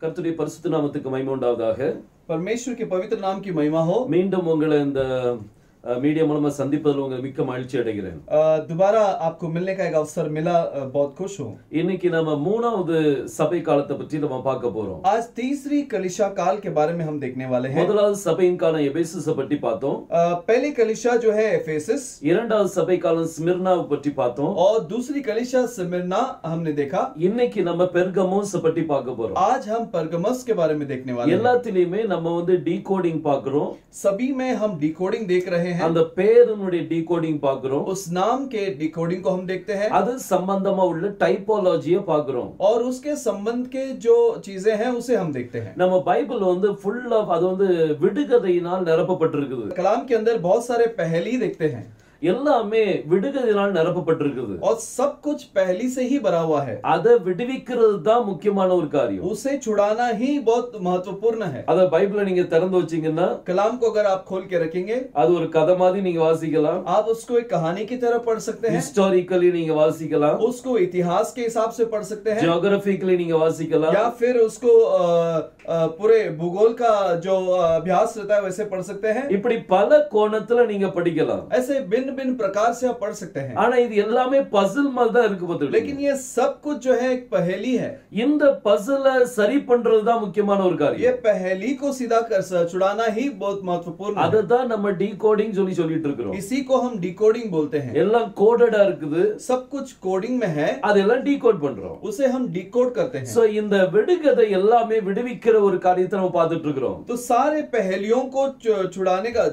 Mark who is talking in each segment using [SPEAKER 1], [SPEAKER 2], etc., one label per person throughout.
[SPEAKER 1] கர்த்தருடைய பரிசுத்த நாமத்துக்கு மகிமை உண்டாவதாக.
[SPEAKER 2] परमेश्वर के पवित्र नाम की महिमा हो।
[SPEAKER 1] மீண்டும் உங்களை இந்த மீடியா மூலமா சந்திப்பதில் உங்களுக்கு மிக்க மகிழ்ச்சி அடைகிறேன்.
[SPEAKER 2] दोबारा आपको मिलने का एक अवसर मिला, बहुत खुश हूँ।
[SPEAKER 1] இன்னைக்கு நம்ம மூணாவது சபை காலத்தை பற்றி நம்ம பார்க்க போறோம்.
[SPEAKER 2] आज तीसरी कलीसिया काल के बारे में हम देखने वाले हैं।
[SPEAKER 1] முதலாவது சபையின் காலம் எபேசுஸை பற்றி பார்த்தோம்.
[SPEAKER 2] पहली कलीसिया जो है एफेसस,
[SPEAKER 1] இரண்டாவது சபை காலம் ஸ்மிர்னாவை பற்றி பார்த்தோம்.
[SPEAKER 2] और दूसरी कलीसिया स्मिर्ना हमने देखा।
[SPEAKER 1] இன்னைக்கு நம்ம பெர்கமோஸ் பற்றி பார்க்க போறோம்.
[SPEAKER 2] आज हम परगमस के बारे में देखने वाले हैं।
[SPEAKER 1] எல்லாத்திலயுமே நம்ம டீகோடிங் பார்க்கிறோம்.
[SPEAKER 2] सभी में हम डिकोडिंग देख रहे हैं।
[SPEAKER 1] அந்த பேருனுடைய டீகோடிங் பார்க்கிறோம்.
[SPEAKER 2] उस नाम के डिकोडिंग को हम देखते हैं।
[SPEAKER 1] அது சம்பந்தமா உள்ள டைपोलॉजिயை பார்க்கிறோம்.
[SPEAKER 2] और उसके संबंध के जो चीजें हैं उसे हम देखते हैं।
[SPEAKER 1] நம்ம பைபிள் ஃபுல் ஆஃப் அது விடுகதையினால் நிரப்பப்பட்டிருக்குது.
[SPEAKER 2] कलाम के अंदर बहुत सारे पहेली देखते हैं।
[SPEAKER 1] எல்லாமே விடுகதையினால் நிரப்பப்பட்டிருக்குது.
[SPEAKER 2] और सब कुछ पहली से ही भरा हुआ है।
[SPEAKER 1] அதை விடுவிக்கிறது தான் முக்கியமான ஒரு காரியம்.
[SPEAKER 2] उसे छुड़ाना ही बहुत महत्वपूर्ण है।
[SPEAKER 1] அத பைபிளை நீங்க திறந்து வச்சீங்கன்னா
[SPEAKER 2] कलाम को अगर आप खोल के रखेंगे,
[SPEAKER 1] அது ஒரு கதை மாதிரி நீங்க வாசிக்கலாம்.
[SPEAKER 2] आप उसको एक कहानी की तरह पढ़ सकते हैं।
[SPEAKER 1] हिस्टोरिकली நீங்க வாசிக்கலாம்.
[SPEAKER 2] उसको इतिहास के हिसाब से पढ़ सकते हैं।
[SPEAKER 1] जियोग्राफिकली நீங்க வாசிக்கலாம்.
[SPEAKER 2] या फिर उसको पूरे भूगोल का जो अभ्यास रहता है वैसे पढ़ सकते हैं।
[SPEAKER 1] இப்படி பல கோணத்துல நீங்க படிக்கலாம்.
[SPEAKER 2] ऐसे भिन्न भिन्न प्रकार से आप पढ़ सकते हैं।
[SPEAKER 1] ஆனா இது எல்லாமே பசில் மாதிரி தான் இருக்கு பாத்தீங்களா?
[SPEAKER 2] लेकिन ये सब कुछ जो है एक पहेली है।
[SPEAKER 1] இந்த பசிலை சரி பண்றது தான் முக்கியமான ஒரு காரியம்.
[SPEAKER 2] ये पहेली को सीधा कर छुड़ाना ही बहुत महत्वपूर्ण है।
[SPEAKER 1] அதுதான் நம்ம டீகோடிங் சொல்லிட்டு இருக்கோம்.
[SPEAKER 2] इसी को हम डिकोडिंग बोलते हैं।
[SPEAKER 1] எல்லாம் கோடடா இருக்குது.
[SPEAKER 2] सब कुछ कोडिंग में है।
[SPEAKER 1] அதெல்லாம் டீகோட் பண்றோம்.
[SPEAKER 2] उसे हम डिकोड करते हैं।
[SPEAKER 1] சோ இந்த விடுகதை எல்லாமே விடுவிக்கிற ஒரு காரியத்தை நம்ம பார்த்துட்டு இருக்கோம்.
[SPEAKER 2] तो सारे पहेलियों को छुड़ाने का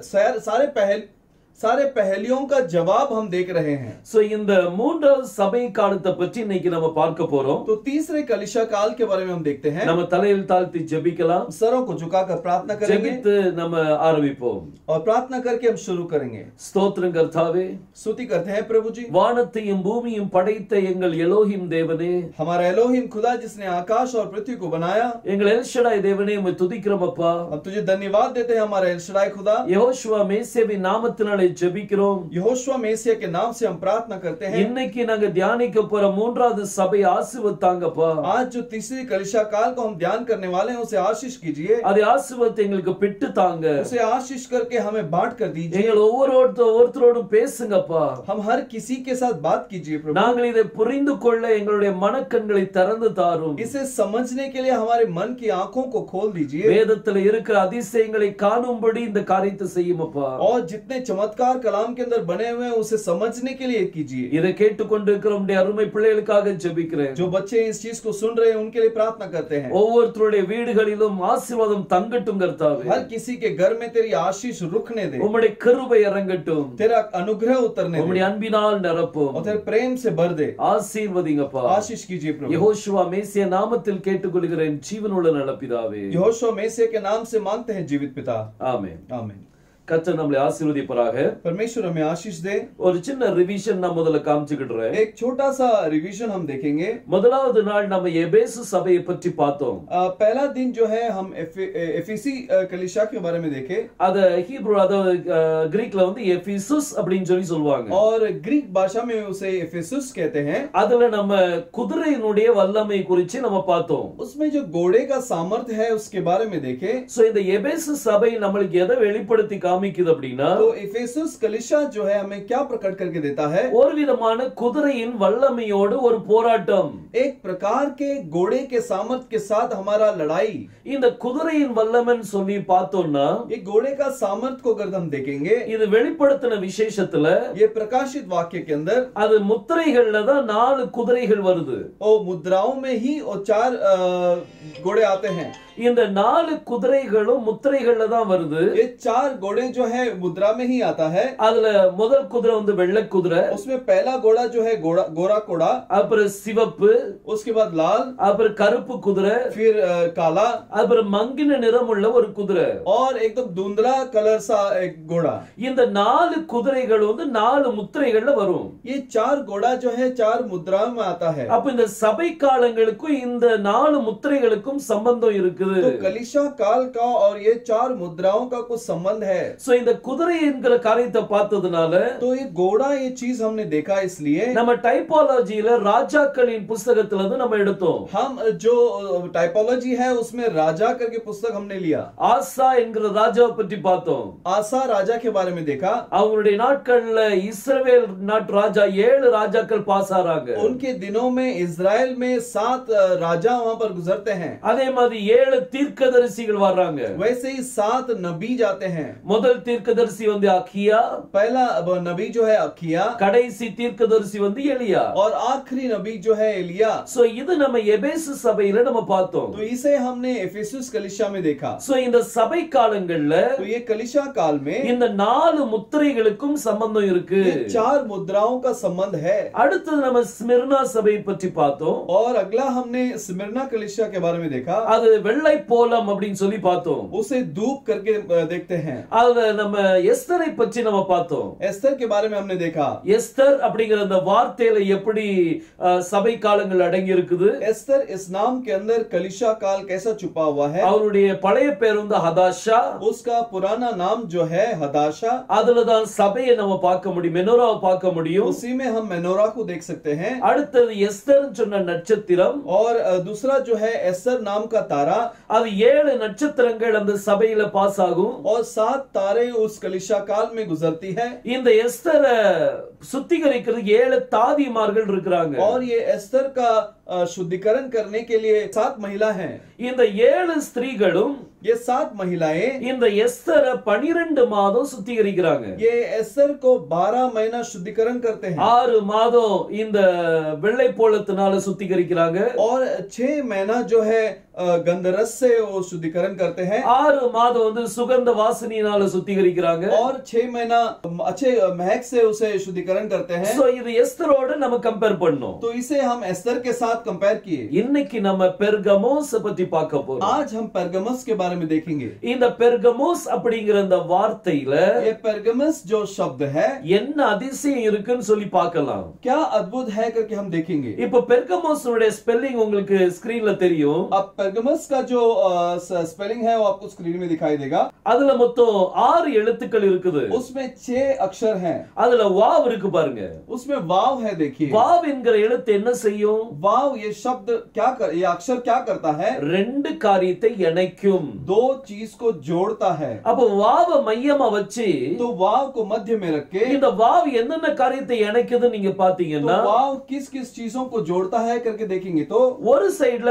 [SPEAKER 2] सारे पहेलियों का जवाब हम देख रहे हैं।
[SPEAKER 1] சோ இந்த மூன்றாவது சபை காலத்தை பற்றி இன்னைக்கு நம்ம பார்க்க போறோம்.
[SPEAKER 2] तो तीसरे कलीसिया काल के बारे में हम देखते हैं।
[SPEAKER 1] நம்ம தலையில் தாழ்த்தி ஜெபிக்கலாம்.
[SPEAKER 2] सरों को झुकाकर प्रार्थना करेंगे।
[SPEAKER 1] ஜெபித்து நம்ம ஆரம்பிப்போம்.
[SPEAKER 2] और प्रार्थना करके हम शुरू करेंगे।
[SPEAKER 1] ஸ்தோத்திரம் கர்த்தாவே,
[SPEAKER 2] स्तुति करते हैं प्रभु जी।
[SPEAKER 1] வானத்தையும் பூமியும் படைத்த எங்கள் எலோஹிம் தேவனே,
[SPEAKER 2] हमारा एलोहिम खुदा जिसने आकाश और पृथ्वी को बनाया,
[SPEAKER 1] எங்கள் எல்ஷடாய் தேவனே உம்மை துதிக்கிறோம் அப்பா.
[SPEAKER 2] हम तुझे धन्यवाद देते हैं हमारा एलशदाई खुदा।
[SPEAKER 1] யெகோஷுவா மேசியாவின் நாமத்தினாலே ஜெபிக்கிறோம்.
[SPEAKER 2] यहोशुआ मेसिया के नाम से हम प्रार्थना करते हैं।
[SPEAKER 1] இன்னைக்கு நாங்க தியானிக்க போற மூன்றாவது சபை ஆசீர்வதித்தாங்கப்பா.
[SPEAKER 2] आज जो तीसरी कलीसिया काल को हम ध्यान करने वाले हैं उसे आशीष कीजिए।
[SPEAKER 1] அதை ஆசீர்வாதத்தை எங்களுக்கு பிட்டு தாங்க.
[SPEAKER 2] उसे आशीष करके हमें बांट कर दीजिए।
[SPEAKER 1] எங்கள் ஒவ்வொருத்தரோடும் பேசுங்கப்பா.
[SPEAKER 2] हम हर किसी के साथ बात कीजिए प्रभु।
[SPEAKER 1] நாங்கள் இதை புரிந்து கொள்ள எங்களுடைய மனக்கண்களை திறந்து தாரும்.
[SPEAKER 2] इसे समझने के लिए हमारे मन की आंखों को खोल दीजिए।
[SPEAKER 1] வேதத்தில் இருக்கிற அதிசயங்களை காணும்படி இந்த காரியத்தை செய்யுமப்பா.
[SPEAKER 2] और जितने चमत्कार कलाम के अंदर बने हुए हैं उसे समझने के लिए कीजिए।
[SPEAKER 1] இதை கேட்டுக்கொண்டிருக்கிற உம்முடைய அருமை பிள்ளைகளுக்காக ஜெபிக்கிறேன்.
[SPEAKER 2] जो बच्चे इस चीज को सुन रहे हैं उनके लिए प्रार्थना करते हैं।
[SPEAKER 1] ஒவ்வொருத்தருடைய வீடுகளிலும் ஆசீர்வாதம் தங்கட்டும் கர்த்தாவே.
[SPEAKER 2] हर किसी के घर में तेरी आशीष रुकने दे।
[SPEAKER 1] உம்முடைய கிருபை இறங்கட்டும்.
[SPEAKER 2] तेरा अनुग्रह उतरने दे।
[SPEAKER 1] உம்முடைய அன்பினால் நிரப்பும்.
[SPEAKER 2] और तेरे प्रेम से भर दे।
[SPEAKER 1] ஆசீர்வதிங்கப்பா.
[SPEAKER 2] आशीष कीजिए प्रभु।
[SPEAKER 1] யெகோஷுவா மேசியா நாமத்தில் கேட்டுக்கொள்கிறேன் ஜீவனுள்ள நல்ல பிதாவே.
[SPEAKER 2] यहोशुआ मेसिया के नाम से मांगते हैं जीवित पिता।
[SPEAKER 1] ஆமென்.
[SPEAKER 2] आमीन।
[SPEAKER 1] கர்த்தர் நம்மளை ஆசீர்வதிப்பாராக.
[SPEAKER 2] परमेश्वर हमें आशीष दे।
[SPEAKER 1] ஒரு சின்ன ரிவிஷன் நான் முதல்ல காமிச்சுக்கிடுறேன்.
[SPEAKER 2] एक छोटा सा रिवीजन हम देखेंगे।
[SPEAKER 1] முதலாவது நாள் நம்ம எபேசு சபையை பற்றி பார்த்தோம்.
[SPEAKER 2] पहला दिन जो है हम एफेसी कलीसिया के बारे में देखे।
[SPEAKER 1] அத ஹீப்ரு கிரீக்ல எபிசுஸ் அப்படினு சொல்வாங்க.
[SPEAKER 2] और ग्रीक भाषा में उसे एफेसुस कहते हैं।
[SPEAKER 1] அதுல நம்ம குதிரையினுடைய வல்லமை குறித்து நம்ம பார்த்தோம்.
[SPEAKER 2] उसमें जो घोड़े का सामर्थ्य है उसके बारे में देखे।
[SPEAKER 1] சோ இந்த எபேசு சபை நமக்கு எதை வெளிப்படுத்தி காமிக்குது அப்படினா,
[SPEAKER 2] तो एफेसुस कलीसिया जो है हमें क्या प्रकट करके देता है?
[SPEAKER 1] ஒரு விதமான குதிரையின் வல்லமையோடு ஒரு போராட்டம்.
[SPEAKER 2] एक प्रकार के घोड़े के सामर्थ्य के साथ हमारा लड़ाई।
[SPEAKER 1] இந்த குதிரையின் வல்லமைன்னு சொல்லி பார்த்தோம்னா,
[SPEAKER 2] ये घोड़े का सामर्थ्य को अगर हम देखेंगे,
[SPEAKER 1] இது வெளிப்படுத்தின விசேஷத்துல
[SPEAKER 2] ये प्रकाशित वाक्य के अंदर
[SPEAKER 1] அது முத்திரைகள்ல தான் 4 குதிரைகள் வருது.
[SPEAKER 2] ओ मुद्राओं में ही और 4 घोड़े आते हैं।
[SPEAKER 1] இந்த 4 குதிரைகளும் முத்திரைகள்ல தான் வருது.
[SPEAKER 2] ये 4 घोड़े जो है मुद्रा में ही आता है।
[SPEAKER 1] அதுல முதல் குதிரை வெள்ளை குதிரை,
[SPEAKER 2] उसमें पहला घोड़ा जो है गोरा घोड़ा,
[SPEAKER 1] அப்புறம் சிவப்பு,
[SPEAKER 2] उसके बाद लाल,
[SPEAKER 1] அப்புறம் கருப்பு குதிரை,
[SPEAKER 2] फिर काला,
[SPEAKER 1] அப்புறம் மங்கின நிறமுள்ள ஒரு குதிரை,
[SPEAKER 2] और एकदम धुंधला कलर सा एक घोड़ा।
[SPEAKER 1] இந்த 4 குதிரைகள் 4 முத்திரைகள்ல வரும்.
[SPEAKER 2] ये 4 घोड़ा जो है 4 मुद्राओं में आता है।
[SPEAKER 1] அப்ப இந்த சபை காலங்களுக்கும் இந்த 4 முத்திரைகளுக்கும் சம்பந்தம் இருக்குது.
[SPEAKER 2] तो कलीसिया काल का और ये 4 मुद्राओं का कुछ संबंध है।
[SPEAKER 1] சோ இந்த குதிரை என்கிற காரியத்தை பார்த்ததுனால
[SPEAKER 2] तो ये घोड़ा ये चीज हमने देखा इसलिए
[SPEAKER 1] நம்ம டைபாலஜில ராஜாக்களின் புத்தகத்துல இருந்து நம்ம எடுத்தோம்.
[SPEAKER 2] हम जो टाइपोलॉजी है उसमें राजा करके पुस्तक हमने लिया.
[SPEAKER 1] ஆசா என்கிற ராஜாவை பற்றி பார்த்தோம்.
[SPEAKER 2] आसा राजा के बारे में देखा.
[SPEAKER 1] அவங்களுடைய நாட்கள்ல இஸ்ரவேல் நாட்டு ராஜா 7 ராஜாக்கள் பாஸ் ஆறாங்க.
[SPEAKER 2] उनके दिनों में इजराइल में 7 राजा वहां पर गुजरते हैं.
[SPEAKER 1] அதே மாதிரி 7 தீர்க்கதரிசிகள் வர்றாங்க.
[SPEAKER 2] वैसे ही 7 नबी जाते हैं.
[SPEAKER 1] முதல் தீர்க்கதரிசி வந்து அக்கியா,
[SPEAKER 2] पहला नबी जो है अकिया,
[SPEAKER 1] கடைசி தீர்க்கதரிசி வந்து எலியா,
[SPEAKER 2] और आखिरी नबी जो है एलिया.
[SPEAKER 1] சோ இது நம்ம எபேசு சபையில நம்ம பார்த்தோம்.
[SPEAKER 2] तो इसे हमने एफेसुस कलीसिया में देखा.
[SPEAKER 1] சோ இந்த சபை காலங்கள்ல
[SPEAKER 2] तो ये कलीसिया काल में
[SPEAKER 1] இந்த 4 முத்திரைகளுக்கும் சம்பந்தம் இருக்கு.
[SPEAKER 2] ये 4 मुद्राओं का संबंध है.
[SPEAKER 1] அடுத்து நம்ம ஸ்மிர்னா சபை பற்றி பார்த்தோம்.
[SPEAKER 2] और अगला हमने स्मिर्ना कलीसिया के बारे में देखा.
[SPEAKER 1] அது வெள்ளை போலம் அப்படினு சொல்லி பார்த்தோம்.
[SPEAKER 2] उसे धूप करके देखते हैं.
[SPEAKER 1] அது நம்ம எஸ்தரை பற்றி நம்ம பார்த்தோம்.
[SPEAKER 2] एस्तर के बारे में हमने देखा.
[SPEAKER 1] எஸ்தர் அப்படிங்கிற அந்த வார்த்தையில எப்படி சபை காலங்கள் அடங்கி இருக்குது.
[SPEAKER 2] एस्तर इस नाम के अंदर कलीसिया काल कैसा छुपा हुआ है.
[SPEAKER 1] அவருடைய பழைய பேர் வந்து ஹதாஷா.
[SPEAKER 2] उसका पुराना नाम जो है हदाशा.
[SPEAKER 1] அதுல தான் சபையை நம்ம பார்க்க முடியும், மெனோராவை பார்க்க முடியும்.
[SPEAKER 2] उसी में हम मेनोरा को देख सकते हैं.
[SPEAKER 1] அடுத்தது எஸ்தர் சொன்ன நட்சத்திரம்.
[SPEAKER 2] और दूसरा जो है एस्तर नाम का तारा.
[SPEAKER 1] அது 7 நட்சத்திரங்கள் அந்த சபையில பாஸ் ஆகும்.
[SPEAKER 2] और 7 तारे उस कलीसिया काल में गुजरती है.
[SPEAKER 1] இந்த எஸ்தரை சுத்திகரிக்கிறது 7 தாதிமார்கள் இருக்கிறாங்க.
[SPEAKER 2] और ये एस्तर का शुद्धिकरण करने के लिए 7 महिला हैं.
[SPEAKER 1] இந்த 7 ஸ்திரீகளும்
[SPEAKER 2] ये 7 महिलाएं
[SPEAKER 1] இந்த எஸ்தரை 12 மாதம் சுத்திகரிக்கிறாங்க.
[SPEAKER 2] ये एस्तर को 12 महीना शुद्धिकरण करते हैं.
[SPEAKER 1] 6 மாதம் இந்த வெள்ளை போலத்தினால சுத்திகரிக்கிறாங்க.
[SPEAKER 2] और 6 महीना जो है गंधरस से वो शुद्धिकरण करते हैं.
[SPEAKER 1] 6 மாதம் வந்து சுகந்த வாசனையினால சுத்திகரிக்கிறாங்க.
[SPEAKER 2] और 6 महीना अच्छे महक से उसे शुद्धिकरण करते हैं.
[SPEAKER 1] சோ இது எஸ்தரோட நம்ம கம்பேர் பண்ணோம்.
[SPEAKER 2] तो इसे हम एस्तर के साथ कंपेयर किए.
[SPEAKER 1] இன்னைக்கு நம்ம பெர்கமோஸ் பத்தி பார்க்க போறோம்.
[SPEAKER 2] आज हम पेर्गमस के बारे में देखेंगे.
[SPEAKER 1] இந்த பெர்கமோஸ் அப்படிங்கிற அந்த வார்த்தையில
[SPEAKER 2] ये पेर्गमस जो शब्द है
[SPEAKER 1] என்ன அதிசயம் இருக்குன்னு சொல்லி பார்க்கலாம்.
[SPEAKER 2] क्या अद्भुत है करके हम देखेंगे.
[SPEAKER 1] இப்போ பெர்கமோஸோட ஸ்பெல்லிங் உங்களுக்கு ஸ்கிரீன்ல தெரியும்.
[SPEAKER 2] अब पेर्गमस का जो स्पेलिंग है वो आपको स्क्रीन में दिखाई देगा.
[SPEAKER 1] அதுல மொத்தம் 6 எழுத்துக்கள் இருக்குது.
[SPEAKER 2] उसमें 6 अक्षर हैं.
[SPEAKER 1] அதுல வாவ் இருக்கு பாருங்க.
[SPEAKER 2] उसमें वाव है. देखिए
[SPEAKER 1] வாவ் என்கிற எழுத்து என்ன செய்யும்?
[SPEAKER 2] वाव ये शब्द क्या कर, ये अक्षर क्या करता है.
[SPEAKER 1] 2 காரியத்தை இணைக்கும்.
[SPEAKER 2] 2 चीज को जोड़ता है.
[SPEAKER 1] அப்ப வாவ மையமா வச்சு
[SPEAKER 2] तो वाव को मध्य में रख के
[SPEAKER 1] இந்த வாவ் என்னென்ன காரியத்தை இணைக்குதுன்னு நீங்க
[SPEAKER 2] तो
[SPEAKER 1] பாத்தீங்கன்னா
[SPEAKER 2] वाव किस किस चीजों को जोड़ता है करके देखेंगे तो
[SPEAKER 1] ஒரு சைடுல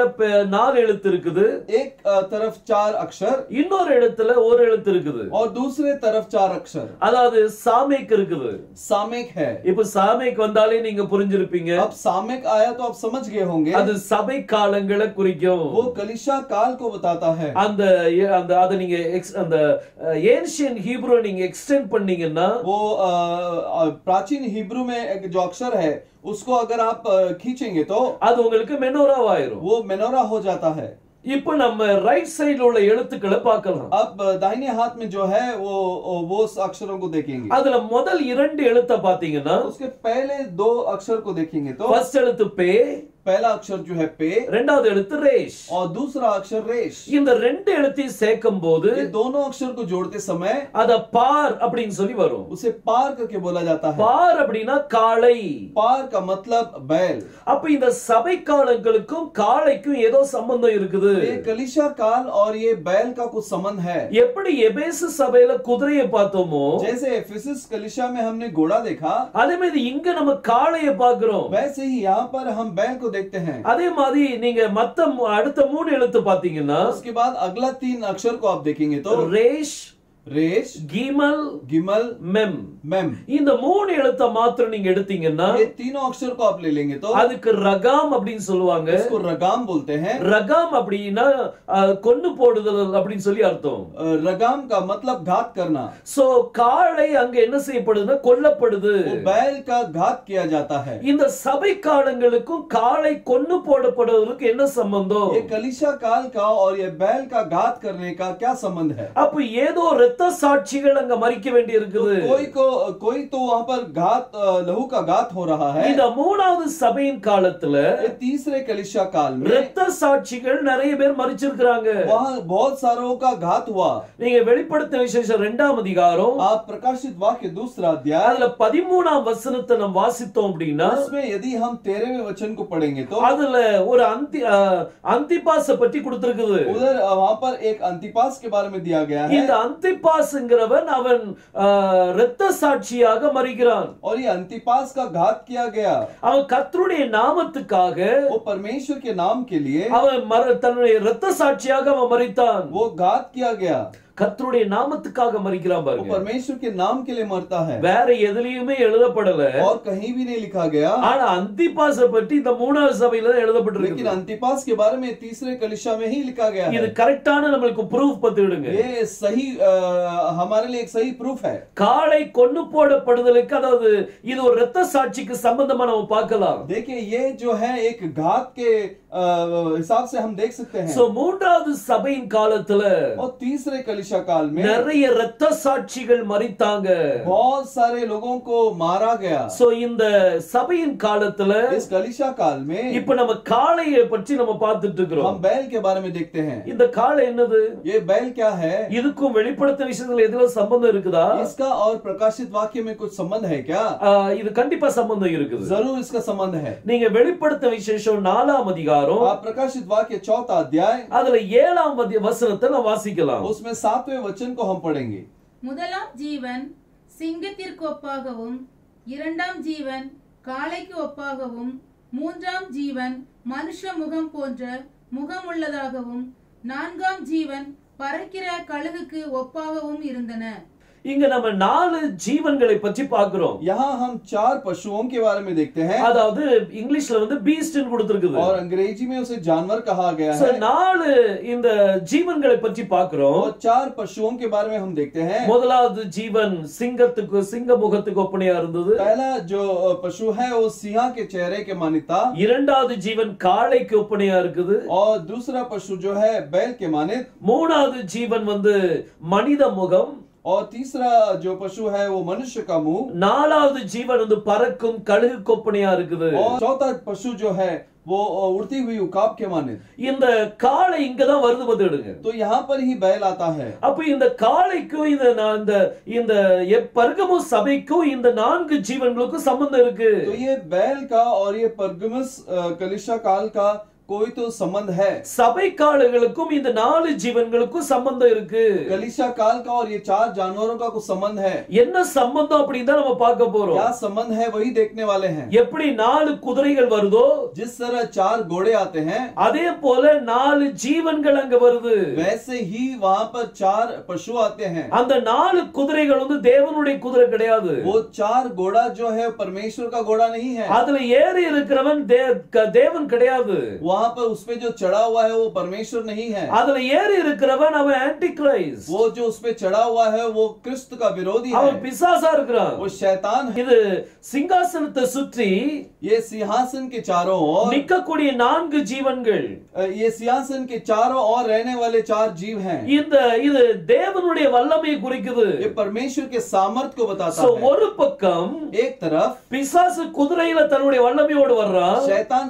[SPEAKER 1] 4 எழுத்து இருக்குது.
[SPEAKER 2] एक तरफ 4 अक्षर
[SPEAKER 1] இன்னொரு இடத்துல ஒரு எழுத்து இருக்குது.
[SPEAKER 2] और दूसरे तरफ 4 अक्षर.
[SPEAKER 1] அதாவது சாமேக் இருக்குது.
[SPEAKER 2] सामेक है.
[SPEAKER 1] இப்ப சாமேக் வந்தாலே நீங்க புரிஞ்சிருப்பீங்க.
[SPEAKER 2] अब सामेक आया तो आप समझ गए होंगे.
[SPEAKER 1] அது சபை காலங்களை குறிக்கும்.
[SPEAKER 2] वो कलीसिया काल को बताता है.
[SPEAKER 1] அந்த அந்த அத நீங்க அந்த ஏன்ஷியன் ஹீப்ரு நீங்க எக்ஸ்டெண்ட் பண்ணீங்கன்னா
[SPEAKER 2] वो प्राचीन हिब्रू में एक जो अक्षर है उसको अगर आप खींचेंगे तो
[SPEAKER 1] அது உங்களுக்கு மெனோராவாயிரும்.
[SPEAKER 2] वो मेनोरा हो जाता है.
[SPEAKER 1] இப்போ நம்ம ரைட் சைடுல உள்ள எழுத்துக்களை பார்க்கலாம்.
[SPEAKER 2] अब दाहिने हाथ में जो है वो अक्षरों को देखेंगे.
[SPEAKER 1] அதுல முதல் 2 எழுத்தை பாத்தீங்கன்னா
[SPEAKER 2] उसके पहले 2 अक्षर को देखेंगे तो
[SPEAKER 1] ஃபர்ஸ்ட் எழுத்து பே,
[SPEAKER 2] पहला अक्षर जो है पे
[SPEAKER 1] இரண்டாவது எழுத்து ரேஷ்.
[SPEAKER 2] और दूसरा अक्षर रेश.
[SPEAKER 1] இந்த 2 எழுத்தையும் சேர்க்கும்போது
[SPEAKER 2] ये दोनों अक्षर को जोड़ते समय
[SPEAKER 1] அத பார் அப்படினு சொல்லி வரும்.
[SPEAKER 2] उसे पार करके बोला जाता है.
[SPEAKER 1] பார் அப்படினா காளை.
[SPEAKER 2] पार का मतलब बैल.
[SPEAKER 1] அப்ப இந்த சபை காலங்களுக்கும் காளைக்கும் ஏதோ சம்பந்தம் இருக்குது.
[SPEAKER 2] ये कलीसिया काल और ये बैल का कुछ संबंध है.
[SPEAKER 1] எப்படி எபேசு சபையில குதிரையை பார்த்தோமோ
[SPEAKER 2] जैसे एफेसस कलीसिया में हमने घोड़ा देखा
[SPEAKER 1] அதே மாதிரி இங்க நம்ம காளையை பார்க்கிறோம்.
[SPEAKER 2] वैसे ही यहाँ पर हम बैल को देखते हैं.
[SPEAKER 1] அதே மாதிரி நீங்க அடுத்த 3 எழுத்து பாத்தீங்கன்னா
[SPEAKER 2] उसके बाद अगला 3 अक्षर को आप देखेंगे तो
[SPEAKER 1] ரேஷ்,
[SPEAKER 2] रेश,
[SPEAKER 1] गीमल,
[SPEAKER 2] गिमल,
[SPEAKER 1] மெம்.
[SPEAKER 2] मेम.
[SPEAKER 1] இந்த 3 எழுத்தை மாத்திரம் நீங்க எடுத்தீங்கன்னா
[SPEAKER 2] ये तीनों अक्षर को आप ले लेंगे तो
[SPEAKER 1] அதுக்கு ரகாம் அப்படினு சொல்லுவாங்க.
[SPEAKER 2] इसको रगाम बोलते हैं.
[SPEAKER 1] ரகாம் அப்படினா கொன்னு போடுதல் அப்படினு சொல்லி அர்த்தம்.
[SPEAKER 2] रगाम का मतलब घात करना.
[SPEAKER 1] சோ காளை அங்க என்ன செய்யப்படுதுன்னா கொல்லப்படுது.
[SPEAKER 2] वो बैल का घात किया जाता है.
[SPEAKER 1] இந்த சபை காலங்களுக்கும் காளை கொன்னு போடப்படுவதற்கு என்ன சம்பந்தம்?
[SPEAKER 2] ये कलीसिया काल का और ये बैल का घात करने का क्या संबंध है.
[SPEAKER 1] அப்ப ஏதோ இரத்த சாட்சிகள் அங்க மரிக்க வேண்டி இருக்குது.
[SPEAKER 2] कोई तो वहां पर घात लहू का घात हो रहा है.
[SPEAKER 1] இந்த மூணாவது சபையின் காலத்துல
[SPEAKER 2] ये तीसरे कलीसिया काल में
[SPEAKER 1] இரத்த சாட்சிகள் நிறைய பேர் மரிச்சிருக்காங்க.
[SPEAKER 2] वहां बहुत सारों का घात हुआ.
[SPEAKER 1] நீங்க வெளிப்படுத்தின விசேஷம் 2ஆம் அதிகாரம்
[SPEAKER 2] आप प्रकाशित वाक्य दूसरा अध्याय
[SPEAKER 1] அதுல 13ஆம் वचனத்தை நாம் வாசித்தோம் அப்படின்னா
[SPEAKER 2] उसमें यदि हम 13वें वचन को पढ़ेंगे तो
[SPEAKER 1] அதுல ஒரு அந்திபாஸை பற்றி கொடுத்திருக்குது.
[SPEAKER 2] उधर वहां पर एक अंतिपास के बारे में दिया गया है.
[SPEAKER 1] இந்த அந்திபாஸ்ங்கிறவன் அவன் இரத்த சாட்சியாக மரிக்கிறான்.
[SPEAKER 2] और ये अंतिपास का घात किया गया.
[SPEAKER 1] அவன் கர்த்தருடைய நாமத்துக்காக
[SPEAKER 2] वो परमेश्वर के नाम के लिए
[SPEAKER 1] அவன் தன்னுடைய இரத்த சாட்சியாக அவன் மரித்தான்.
[SPEAKER 2] वो घात किया गया.
[SPEAKER 1] கர்த்தருடைய நாமத்துக்காக மரிக்கிறான்
[SPEAKER 2] वो
[SPEAKER 1] பாருங்க.
[SPEAKER 2] परमेश्वर के नाम के लिए मरता है.
[SPEAKER 1] வேற எதுலயுமே எழுதப்படல.
[SPEAKER 2] और कहीं भी नहीं लिखा गया.
[SPEAKER 1] ஆனா அந்திபாஸை பற்றி இந்த மூணாவது சபையில தான் எழுதப்பட்டிருக்கு.
[SPEAKER 2] लेकिन अंतिपास के बारे में तीसरे कलीसिया में ही लिखा गया है.
[SPEAKER 1] இது கரெக்ட்டான நமக்கு ப்ரூஃப் பத்திடுங்க.
[SPEAKER 2] ये सही हमारे लिए एक सही प्रूफ है.
[SPEAKER 1] காளை கொன்னு போடப்படுதலுக்கு அதாவது இது ஒரு இரத்த சாட்சிக்கு சம்பந்தமா நம்ம பார்க்கலாம்.
[SPEAKER 2] देखिए ये जो है एक घात के हिसाब से हम देख सकते हैं.
[SPEAKER 1] சோ மூன்றாவது சபையின் காலத்துல
[SPEAKER 2] और तीसरे कलीसिया काल में
[SPEAKER 1] நிறைய இரத்த சாட்சிகள் மரித்தாங்க.
[SPEAKER 2] बहुत सारे लोगों को मारा गया.
[SPEAKER 1] சோ இந்த சபையின் காலத்துல
[SPEAKER 2] इस कलीसिया काल में
[SPEAKER 1] இப்ப நம்ம காளையை பற்றி நம்ம பார்த்துட்டு இருக்கிறோம்.
[SPEAKER 2] हम बैल के बारे में देखते हैं.
[SPEAKER 1] இந்த காளை என்னது?
[SPEAKER 2] ये बैल क्या है?
[SPEAKER 1] இதுக்கும் வெளிப்படுத்தின விஷயத்துல எதுல சம்பந்தம் இருக்குதா?
[SPEAKER 2] इसका और प्रकाशित वाक्य में कुछ संबंध है क्या?
[SPEAKER 1] இது கண்டிப்பா சம்பந்தம் இருக்குது.
[SPEAKER 2] जरूर इसका संबंध है.
[SPEAKER 1] நீங்க வெளிப்படுத்தின விசேஷம் 4ஆம் அதிகாரம்
[SPEAKER 2] आप प्रकाशित वाक्य 4 अध्याय
[SPEAKER 1] அதுல 7ஆம் வசனத்தை நான் வாசிக்கலாம்.
[SPEAKER 2] उसमें 7वें वचन को हम पढ़ेंगे.
[SPEAKER 3] முதலாம் ஜீவன் சிங்கத்திற்கு ஒப்பாகவும் இரண்டாம் ஜீவன் காளைக்கு ஒப்பாகவும் மூன்றாம் ஜீவன் மனுஷ முகம் போன்ற முகமுள்ளதாகவும் நான்காம் ஜீவன் பறக்கிற கழுகுக்கு ஒப்பாகவும் இருந்தன.
[SPEAKER 1] இங்க நம்ம 4 ஜீவன்களை பற்றி பார்க்கிறோம்.
[SPEAKER 2] यहाँ हम 4 पशुओं के बारे में देखते हैं.
[SPEAKER 1] அதாவது இங்கிலீஷ்ல வந்து பீஸ்ட் னு கொடுத்திருக்குது.
[SPEAKER 2] और अंग्रेजी में उसे जानवर कहा गया है.
[SPEAKER 1] 4 இந்த ஜீவன்களை பற்றி பார்க்கிறோம்.
[SPEAKER 2] और 4 पशुओं के बारे में हम देखते हैं.
[SPEAKER 1] முதலாவது ஜீவன் சிங்கத்துக்கு சிங்க முகத்துக்கு ஒப்பனையா இருந்தது.
[SPEAKER 2] पहला जो पशु है वो सिंह के चेहरे के मानिता.
[SPEAKER 1] இரண்டாவது ஜீவன் காளைக்கு ஒப்பனையா இருக்குது.
[SPEAKER 2] और दूसरा पशु जो है बैल के मानित.
[SPEAKER 1] மூணாவது ஜீவன் வந்து மனித முகம்.
[SPEAKER 2] और तीसरा जो पशु है वो मनुष्य का मुंह.
[SPEAKER 1] நாலாவது ஜீவன் வந்து பறக்கும் கழுகு கொப்பனையா இருக்குது.
[SPEAKER 2] और चौथा पशु जो है वो उड़ती हुई उकाब के मानित.
[SPEAKER 1] இந்த காளை இங்க தான் வருது பத்திடுங்க.
[SPEAKER 2] तो यहाँ पर ही बैल आता है.
[SPEAKER 1] அப்ப இந்த காளைக்கும் இந்த பெர்கமு சபைக்கும் இந்த 4 ஜீவன்களுக்கும் சம்பந்தம் இருக்கு.
[SPEAKER 2] तो ये बैल का और ये परगमुस कलीसिया काल का कोई तो संबंध है.
[SPEAKER 1] சபை காளைகளுக்கும் இந்த 4 ஜீவன்களுக்கும் சம்பந்தம் இருக்கு.
[SPEAKER 2] कलीसिया काल का और ये 4 जानवरों का कुछ संबंध है.
[SPEAKER 1] என்ன சம்பந்தம் அப்படின்னு தான் நம்ம பார்க்க போறோம்.
[SPEAKER 2] क्या संबंध है वही देखने वाले हैं.
[SPEAKER 1] எப்படி 4 குதிரைகள் வருதோ
[SPEAKER 2] जिस तरह 4 घोड़े आते हैं
[SPEAKER 1] அதே போல 4 ஜீவன்கள் அங்க வருது.
[SPEAKER 2] वैसे ही वहां पर 4 पशु आते हैं.
[SPEAKER 1] அந்த 4 குதிரைகள் வந்து தேவனுடைய குதிரை கிடையாது.
[SPEAKER 2] वो 4 घोड़ा जो है परमेश्वर का घोड़ा नहीं है.
[SPEAKER 1] அதுல ஏறி இருக்கிறவன் தேவன் கிடையாது.
[SPEAKER 2] वहां पर उसपे जो चढ़ा हुआ है वो परमेश्वर नहीं है.
[SPEAKER 1] அதுல ஏறி இருக்கிறவன் அவன் ஆன்டி கிரைஸ்ட்.
[SPEAKER 2] वो जो उसपे चढ़ा हुआ है वो क्रिस्त का विरोधी है.
[SPEAKER 1] அவன் பிசாசா இருக்கிறான்.
[SPEAKER 2] वो शैतान है.
[SPEAKER 1] இது சிங்காசனத்தை சுற்றி
[SPEAKER 2] ये सिंहासन के चारों ओर
[SPEAKER 1] நிற்கக்கூடிய 4 ஜீவன்கள்.
[SPEAKER 2] ये सिंहासन के चारों ओर रहने वाले 4 जीव हैं.
[SPEAKER 1] இது தேவனுடைய வல்லமையை குறிக்குது.
[SPEAKER 2] ये परमेश्वर के सामर्थ को बताता
[SPEAKER 1] சோ
[SPEAKER 2] है.
[SPEAKER 1] ஒரு பக்கம்
[SPEAKER 2] एक तरफ
[SPEAKER 1] பிசாசு குதிரையில தன்னுடைய வல்லமையோடு வர்றான்.
[SPEAKER 2] शैतान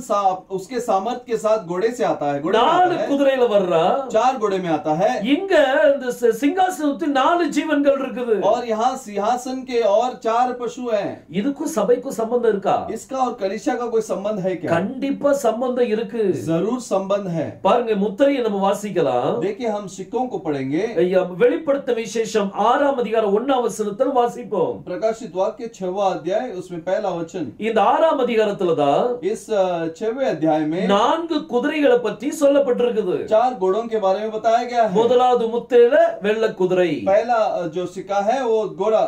[SPEAKER 2] उसके सामर्थ के साथ घोड़े से आता है. घोड़े में
[SPEAKER 1] 4
[SPEAKER 2] आता है.
[SPEAKER 1] குதிரையில வர்றான்.
[SPEAKER 2] 4 घोड़े में आता है.
[SPEAKER 1] இங்க இந்த சிங்காசனத்தில் 4 ஜீவன்கள் இருக்குது.
[SPEAKER 2] और यहाँ सिंहासन के और 4 पशु हैं.
[SPEAKER 1] இதுக்கும் சபைக்கும் சம்பந்தம் இருக்கா?
[SPEAKER 2] इसका और कलीसिया का कोई संबंध है क्या?
[SPEAKER 1] கண்டிப்பா சம்பந்தம் இருக்கு.
[SPEAKER 2] जरूर संबंध है.
[SPEAKER 1] பாருங்க முத்திரையை நம்ம வாசிக்கலாம்.
[SPEAKER 2] देखिए हम सिक्कों को पढ़ेंगे.
[SPEAKER 1] வெளிப்படுத்த விசேஷம் 6ஆம் அதிகாரம் 1ஆம் வசனத்தில் வாசிப்போம்.
[SPEAKER 2] प्रकाशित वाक्य 6वां अध्याय उसमें पहला वचन.
[SPEAKER 1] இந்த 6ஆம் அதிகாரத்துல தான்
[SPEAKER 2] इस 6वें अध्याय में
[SPEAKER 1] 4 குதிரைகளை பற்றி சொல்லப்பட்டிருக்குது.
[SPEAKER 2] 4 घोड़ों के बारे में बताया गया है.
[SPEAKER 1] முதலாவது முத்திரையில வெள்ளை குதிரை.
[SPEAKER 2] पहला जो सिक्का है वो घोड़ा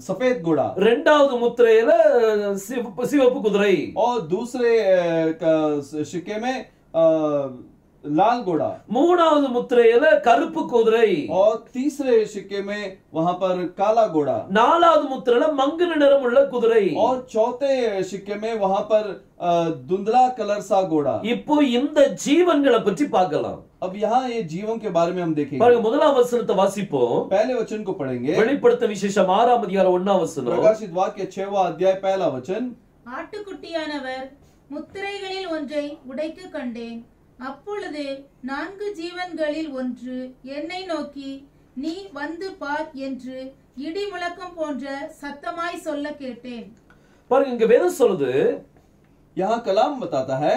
[SPEAKER 2] सफेद घोड़ा.
[SPEAKER 1] இரண்டாவது முத்திரையில சிவப்பு குதிரை.
[SPEAKER 2] और दूसरे सिक्के में लाल घोड़ा,
[SPEAKER 1] மூணாவது முத்திரையில கருப்பு குதிரை,
[SPEAKER 2] और तीसरे सिक्के में वहां पर काला घोड़ा,
[SPEAKER 1] நாலாவது முத்திரையில மங்கின நிறம் உள்ள குதிரை.
[SPEAKER 2] और चौथे सिक्के में वहां पर धुंधला कलर सा घोड़ा.
[SPEAKER 1] இப்போ இந்த ஜீவன்களை பற்றி பார்க்கலாம்.
[SPEAKER 2] अब यहाँ ये जीवों के बारे में हम देखेंगे.
[SPEAKER 1] பாருங்க, முதலாம் வசனத்தை வாசிப்போம்.
[SPEAKER 2] पहले वचन को पढ़ेंगे.
[SPEAKER 1] வெளிப்படுத்த விசேஷம் 6ஆம் அதிகாரம் 1ஆம் வசனம்.
[SPEAKER 2] प्रकाशित वाक्य 6वां अध्याय पहला वचन.
[SPEAKER 3] ஆட்டுக்குட்டியானவர் முத்திரைகளில் ஒன்றை உடைக்க கண்டேன். அப்பொழுது 4 ஜீவன்களில் ஒன்று என்னை நோக்கி, நீ வந்து பார் என்று இடி முழக்கம் போன்ற சத்தமாய் சொல்ல கேட்டேன்.
[SPEAKER 1] பாருங்க, இங்க வேதம் சொல்லுது,
[SPEAKER 2] यहाँ कलाम बताता है,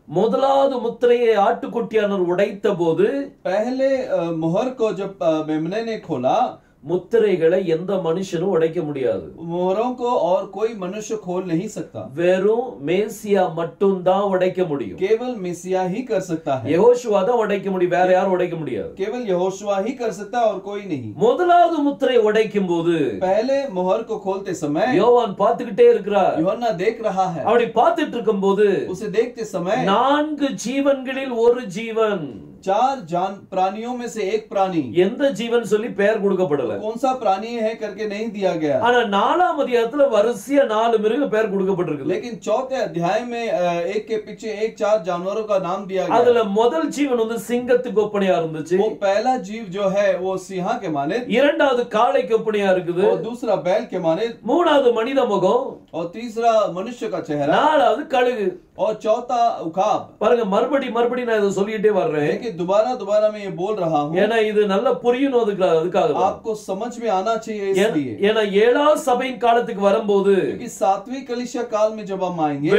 [SPEAKER 1] முதலாவது முத்திரையை ஆட்டுக்குட்டியானவர் உடைத்த போது
[SPEAKER 2] पहले मोहर को जब मेमने ने खोला,
[SPEAKER 1] முத்திரைகளை எந்த மனுஷனும் உடைக்க முடியாது.
[SPEAKER 2] मोहरों को और कोई मनुष्य खोल नहीं सकता.
[SPEAKER 1] வெறும் மேசியா மட்டும் தான் உடைக்க முடியும்.
[SPEAKER 2] केवल मेसिया ही कर सकता है.
[SPEAKER 1] யெகோஷுவா தான் உடைக்க முடியும், வேற யாரும் உடைக்க முடியாது.
[SPEAKER 2] केवल यहोशुआ ही कर सकता है और कोई नहीं.
[SPEAKER 1] முதலாவது முத்திரை உடைக்கும் போது
[SPEAKER 2] पहले मोहर को खोलते समय
[SPEAKER 1] யோவான் பார்த்துக்கிட்டே இருக்கிறார்.
[SPEAKER 2] यूहन्ना देख रहा है.
[SPEAKER 1] அப்படி பார்த்துட்டு இருக்கும்போது
[SPEAKER 2] उसे देखते समय
[SPEAKER 1] 4 ஜீவன்களில் ஒரு ஜீவன்,
[SPEAKER 2] 4 जान प्राणियों में से एक प्राणी,
[SPEAKER 1] எந்த ஜீவன் சொல்லி பெயர் கொடுக்கப்படல.
[SPEAKER 2] कौन सा प्राणी है करके नहीं दिया गया.
[SPEAKER 1] ஆனா 4ஆம் அதிகாரத்துல வரிசையா 4 மிருக பெயர் கொடுக்கப்பட்டிருக்கு.
[SPEAKER 2] लेकिन चौथे अध्याय में एक के पीछे एक 4 जानवरों का नाम दिया गया.
[SPEAKER 1] அதுல முதல் ஜீவன் வந்து சிங்கத்துக்கு ஒப்பனையா இருந்துச்சு.
[SPEAKER 2] वो पहला जीव जो है वो सिंह के माने,
[SPEAKER 1] இரண்டாவது காளைக்கு ஒப்பனையா இருக்குது.
[SPEAKER 2] और दूसरा बैल के माने,
[SPEAKER 1] மூணாவது மனித முகம்,
[SPEAKER 2] और तीसरा मनुष्य का चेहरा,
[SPEAKER 1] நாலாவது கழுகு.
[SPEAKER 2] और चौथा उकाब.
[SPEAKER 1] பாருங்க, மறுபடி நான் இதை சொல்லிட்டே வர்றேன்.
[SPEAKER 2] देखिए दोबारा मैं ये बोल रहा हूँ,
[SPEAKER 1] ஏன்னா இது நல்லா புரியணும், அதுக்காக
[SPEAKER 2] आपको समझ में आना चाहिए इसलिए.
[SPEAKER 1] ஏன்னா 7ஆவது சபையின் காலத்துக்கு வரும்போது
[SPEAKER 2] क्योंकि 7वीं कलीसिया काल में जब हम आएंगे,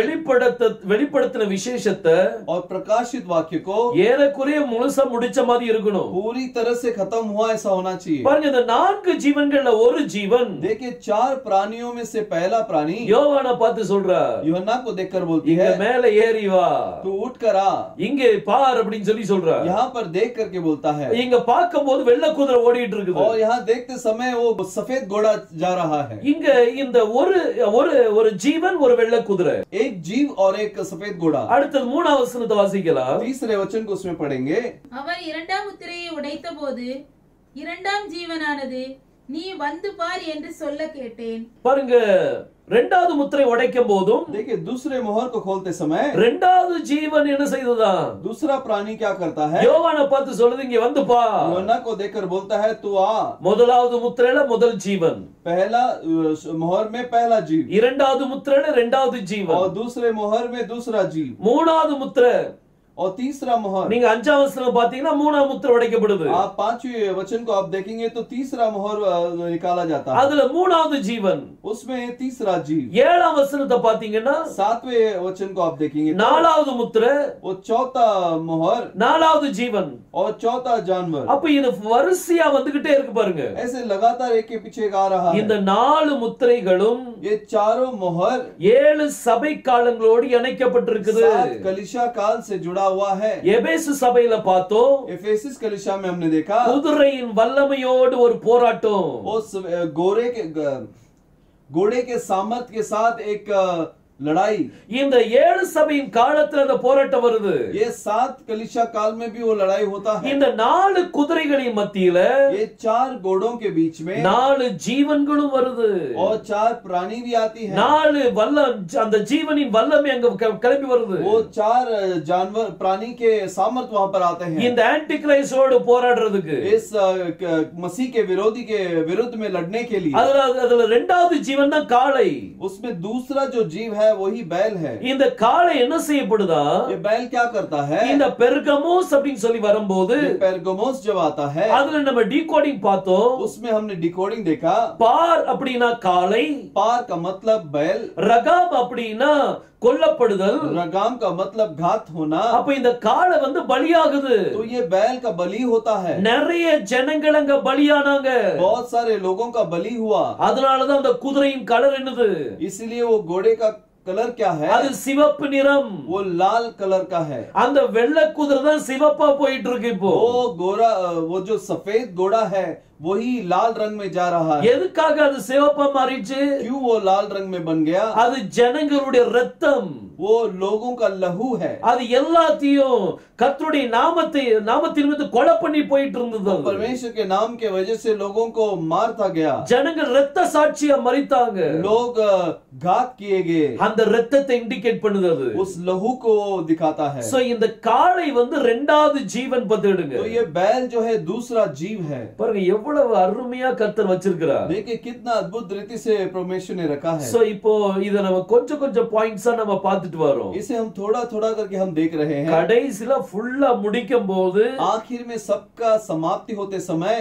[SPEAKER 1] வெளிப்படுத்தின விசேஷத்தை
[SPEAKER 2] और प्रकाशित वाक्य को
[SPEAKER 1] ஏறக்குறைய முழுசா முடிச்ச மாதிரி இருக்கணும்.
[SPEAKER 2] पूरी तरह से खत्म हुआ ऐसा होना चाहिए.
[SPEAKER 1] பாருங்க, இந்த 4 ஜீவன்கள்ல ஒரு ஜீவன்,
[SPEAKER 2] देखिए 4 प्राणियों में से पहला प्राणी
[SPEAKER 1] யோவானை பார்த்து சொல்றார்,
[SPEAKER 2] यूहन्ना को देखकर बोलती
[SPEAKER 1] இங்க
[SPEAKER 2] है,
[SPEAKER 1] மேல ஏறி வா,
[SPEAKER 2] तू उठ कर आ,
[SPEAKER 1] இங்கே பார் அப்படின்னு சொல்லி சொல்றார்.
[SPEAKER 2] यहाँ पर देख करके बोलता है.
[SPEAKER 1] இங்க பார்க்கும்போது வெள்ளை குதிரை ஓடிட்டு இருக்குது.
[SPEAKER 2] और यहाँ देखते समय वो सफेद घोड़ा जा रहा है.
[SPEAKER 1] இங்க இந்த ஒரு ஜீவன், ஒரு வெள்ளை குதிரை.
[SPEAKER 2] एक जीव और एक सफेद घोड़ा.
[SPEAKER 1] அடுத்தது 3ஆம் வசனத்தை வாசிக்கலாம்.
[SPEAKER 2] तीसरे वचन को उसमें पढ़ेंगे.
[SPEAKER 3] அவர் 2ஆம் முத்திரையை உடைத்தபோது 2ஆம் ஜீவனானது, நீ வந்து பார் என்று சொல்ல கேட்டேன்.
[SPEAKER 1] பாருங்க, 2வது முத்திரை உடைக்கும் போதும்
[SPEAKER 2] देखिए दूसरे मोहर को खोलते समय
[SPEAKER 1] 2வது ஜீவன் என்ன செய்ததான்?
[SPEAKER 2] दूसरा प्राणी क्या करता है?
[SPEAKER 1] யோவானை பார்த்து சொல்லுது, இங்க வந்து பா.
[SPEAKER 2] यूहन्ना को देखकर बोलता है, तू आ.
[SPEAKER 1] முதலாவது முத்திரையில முதல் ஜீவன்,
[SPEAKER 2] पहला मोहर में पहला जीव,
[SPEAKER 1] 2வது முத்திரையில 2வது ஜீவன்,
[SPEAKER 2] और दूसरे मोहर में दूसरा जीव,
[SPEAKER 1] 3வது முத்திரை.
[SPEAKER 2] और तीसरा मोहर.
[SPEAKER 1] நீங்க 5ஆம் வசனம் பாத்தீங்கன்னா 3ஆம் முத்திரை உடைக்கப்படுது.
[SPEAKER 2] आप 5वें वचन को आप देखेंगे तो तीसरा मोहर निकाला जाता है.
[SPEAKER 1] அதுல 3வது ஜீவன்,
[SPEAKER 2] उसमें तीसरा जीव.
[SPEAKER 1] 7ஆம் வசனத்தை பாத்தீங்கன்னா
[SPEAKER 2] 7वें वचन को आप देखेंगे
[SPEAKER 1] 4வது முத்திரை,
[SPEAKER 2] वो चौथा मोहर
[SPEAKER 1] 4வது ஜீவன்.
[SPEAKER 2] और चौथा जानवर.
[SPEAKER 1] அப்ப இது வரிசையா வந்துகிட்டே இருக்கு பாருங்க.
[SPEAKER 2] ऐसे लगातार एक के पीछे एक आ रहा है.
[SPEAKER 1] இந்த 4 முத்திரைகளும்
[SPEAKER 2] ये चारों मोहर
[SPEAKER 1] 7 சபை காலங்களோடு இணைக்கப்பட்டிருக்குது.
[SPEAKER 2] 7 कलीसिया काल से जुड़ा हुआ है.
[SPEAKER 1] எபேசு சபையில பார்த்தோம்,
[SPEAKER 2] एफेसस कलीसिया में हमने देखा
[SPEAKER 1] குதிரையின் வல்லமையோடு ஒரு போராட்டம்.
[SPEAKER 2] उस घोड़े के सामर्थ के साथ एक लड़ाई.
[SPEAKER 1] இந்த 7 சபையின் காலத்துல அந்த போராட்டம் வருது.
[SPEAKER 2] ये 7 कलीसिया काल में भी वो लड़ाई होता है.
[SPEAKER 1] இந்த 4 குதிரைகளின் மத்தியில
[SPEAKER 2] ये 4 घोड़ों के बीच में
[SPEAKER 1] 4 ஜீவன்களும் வருது.
[SPEAKER 2] और 4 प्राणी भी आती है.
[SPEAKER 1] 4 வல்லம், அந்த ஜீவனின் வல்லமை அங்க கிளம்பி வருது.
[SPEAKER 2] वो 4 जानवर प्राणी के सामर्थ वहां पर आते हैं.
[SPEAKER 1] இந்த ஆன்டி கிரைஸ்டோடு போராடுறதுக்கு,
[SPEAKER 2] इस मसीह के विरोधी के विरुद्ध में लड़ने के लिए.
[SPEAKER 1] அதுல 2வது ஜீவன் தான் காளை.
[SPEAKER 2] उसमें दूसरा जो जीव है वही बैल है.
[SPEAKER 1] இந்த காளை என்ன செய்யப்படுதா?
[SPEAKER 2] ये बैल क्या करता है?
[SPEAKER 1] இந்த பெர்கமோஸ் அப்படின்னு சொல்லி வரும்போது
[SPEAKER 2] पेर्गमोस जब आता है,
[SPEAKER 1] அதுல நம்ம டீகோடிங் பார்த்தோம்.
[SPEAKER 2] उसमें हमने डिकोडिंग देखा.
[SPEAKER 1] பார் அப்படினா காளை,
[SPEAKER 2] पार का मतलब बैल,
[SPEAKER 1] ரகாப் அப்படினா கொல்லப்படுதல்,
[SPEAKER 2] रगाम का मतलब घात होना.
[SPEAKER 1] அப்ப இந்த காளை வந்து பலியாகுது.
[SPEAKER 2] तो ये बैल का बलि होता है.
[SPEAKER 1] நிறைய ஜனங்கள் அங்க பலியானாங்க.
[SPEAKER 2] बहुत सारे लोगों का बलि हुआ.
[SPEAKER 1] அதனாலதான் அந்த குதிரையின் கலர் என்னது?
[SPEAKER 2] इसलिए वो घोड़े का कलर क्या है?
[SPEAKER 1] அது சிவப்பு நிறம்.
[SPEAKER 2] वो लाल कलर का है.
[SPEAKER 1] அந்த வெள்ளை குதிரை தான் சிவப்பா போயிட்டு இருக்கு இப்போ.
[SPEAKER 2] वो जो सफेद घोड़ा है वही लाल रंग में जा रहा है.
[SPEAKER 1] எதுக்காக அது சிவப்பா மாறிச்சு?
[SPEAKER 2] क्यों वो लाल रंग में बन गया?
[SPEAKER 1] அது ஜனங்களுடைய ரத்தம்.
[SPEAKER 2] वो लोगों का लहू है।
[SPEAKER 1] அது எல்லாத்தையும் கர்த்தருடைய நாமத்தின் மீது கொலை பண்ணி போயிட்டு இருந்தது.
[SPEAKER 2] परमेश्वर के नाम के वजह से लोगों को मारता गया,
[SPEAKER 1] ஜனங்கள் இரத்த சாட்சியா மரித்தாங்க.
[SPEAKER 2] लोग घात किए गए,
[SPEAKER 1] அந்த இரத்தத்தை இண்டிகேட் பண்ணுது அது.
[SPEAKER 2] उस लहू को दिखाता है।
[SPEAKER 1] சோ இந்த காளை வந்து இரண்டாவது ஜீவன் பத்திடுங்க.
[SPEAKER 2] तो ये बैल जो है दूसरा जीव है।
[SPEAKER 1] பாருங்க எவ்வளவு அருமையா கர்த்தர் வச்சிருக்கிறார்.
[SPEAKER 2] देखिए कितना अद्भुत रीति से परमेश्वर ने रखा है।
[SPEAKER 1] சோ இப்போ இத நம்ம கொஞ்சம் பாயிண்ட்ஸா நம்ம பார்த்துட்டு வரோம்.
[SPEAKER 2] इसे हम थोड़ा थोड़ा करके हम देख रहे हैं।
[SPEAKER 1] கடைசில ஃபுல்லா முடிக்கும் போது
[SPEAKER 2] आखिर में सबका समाप्ति होते समय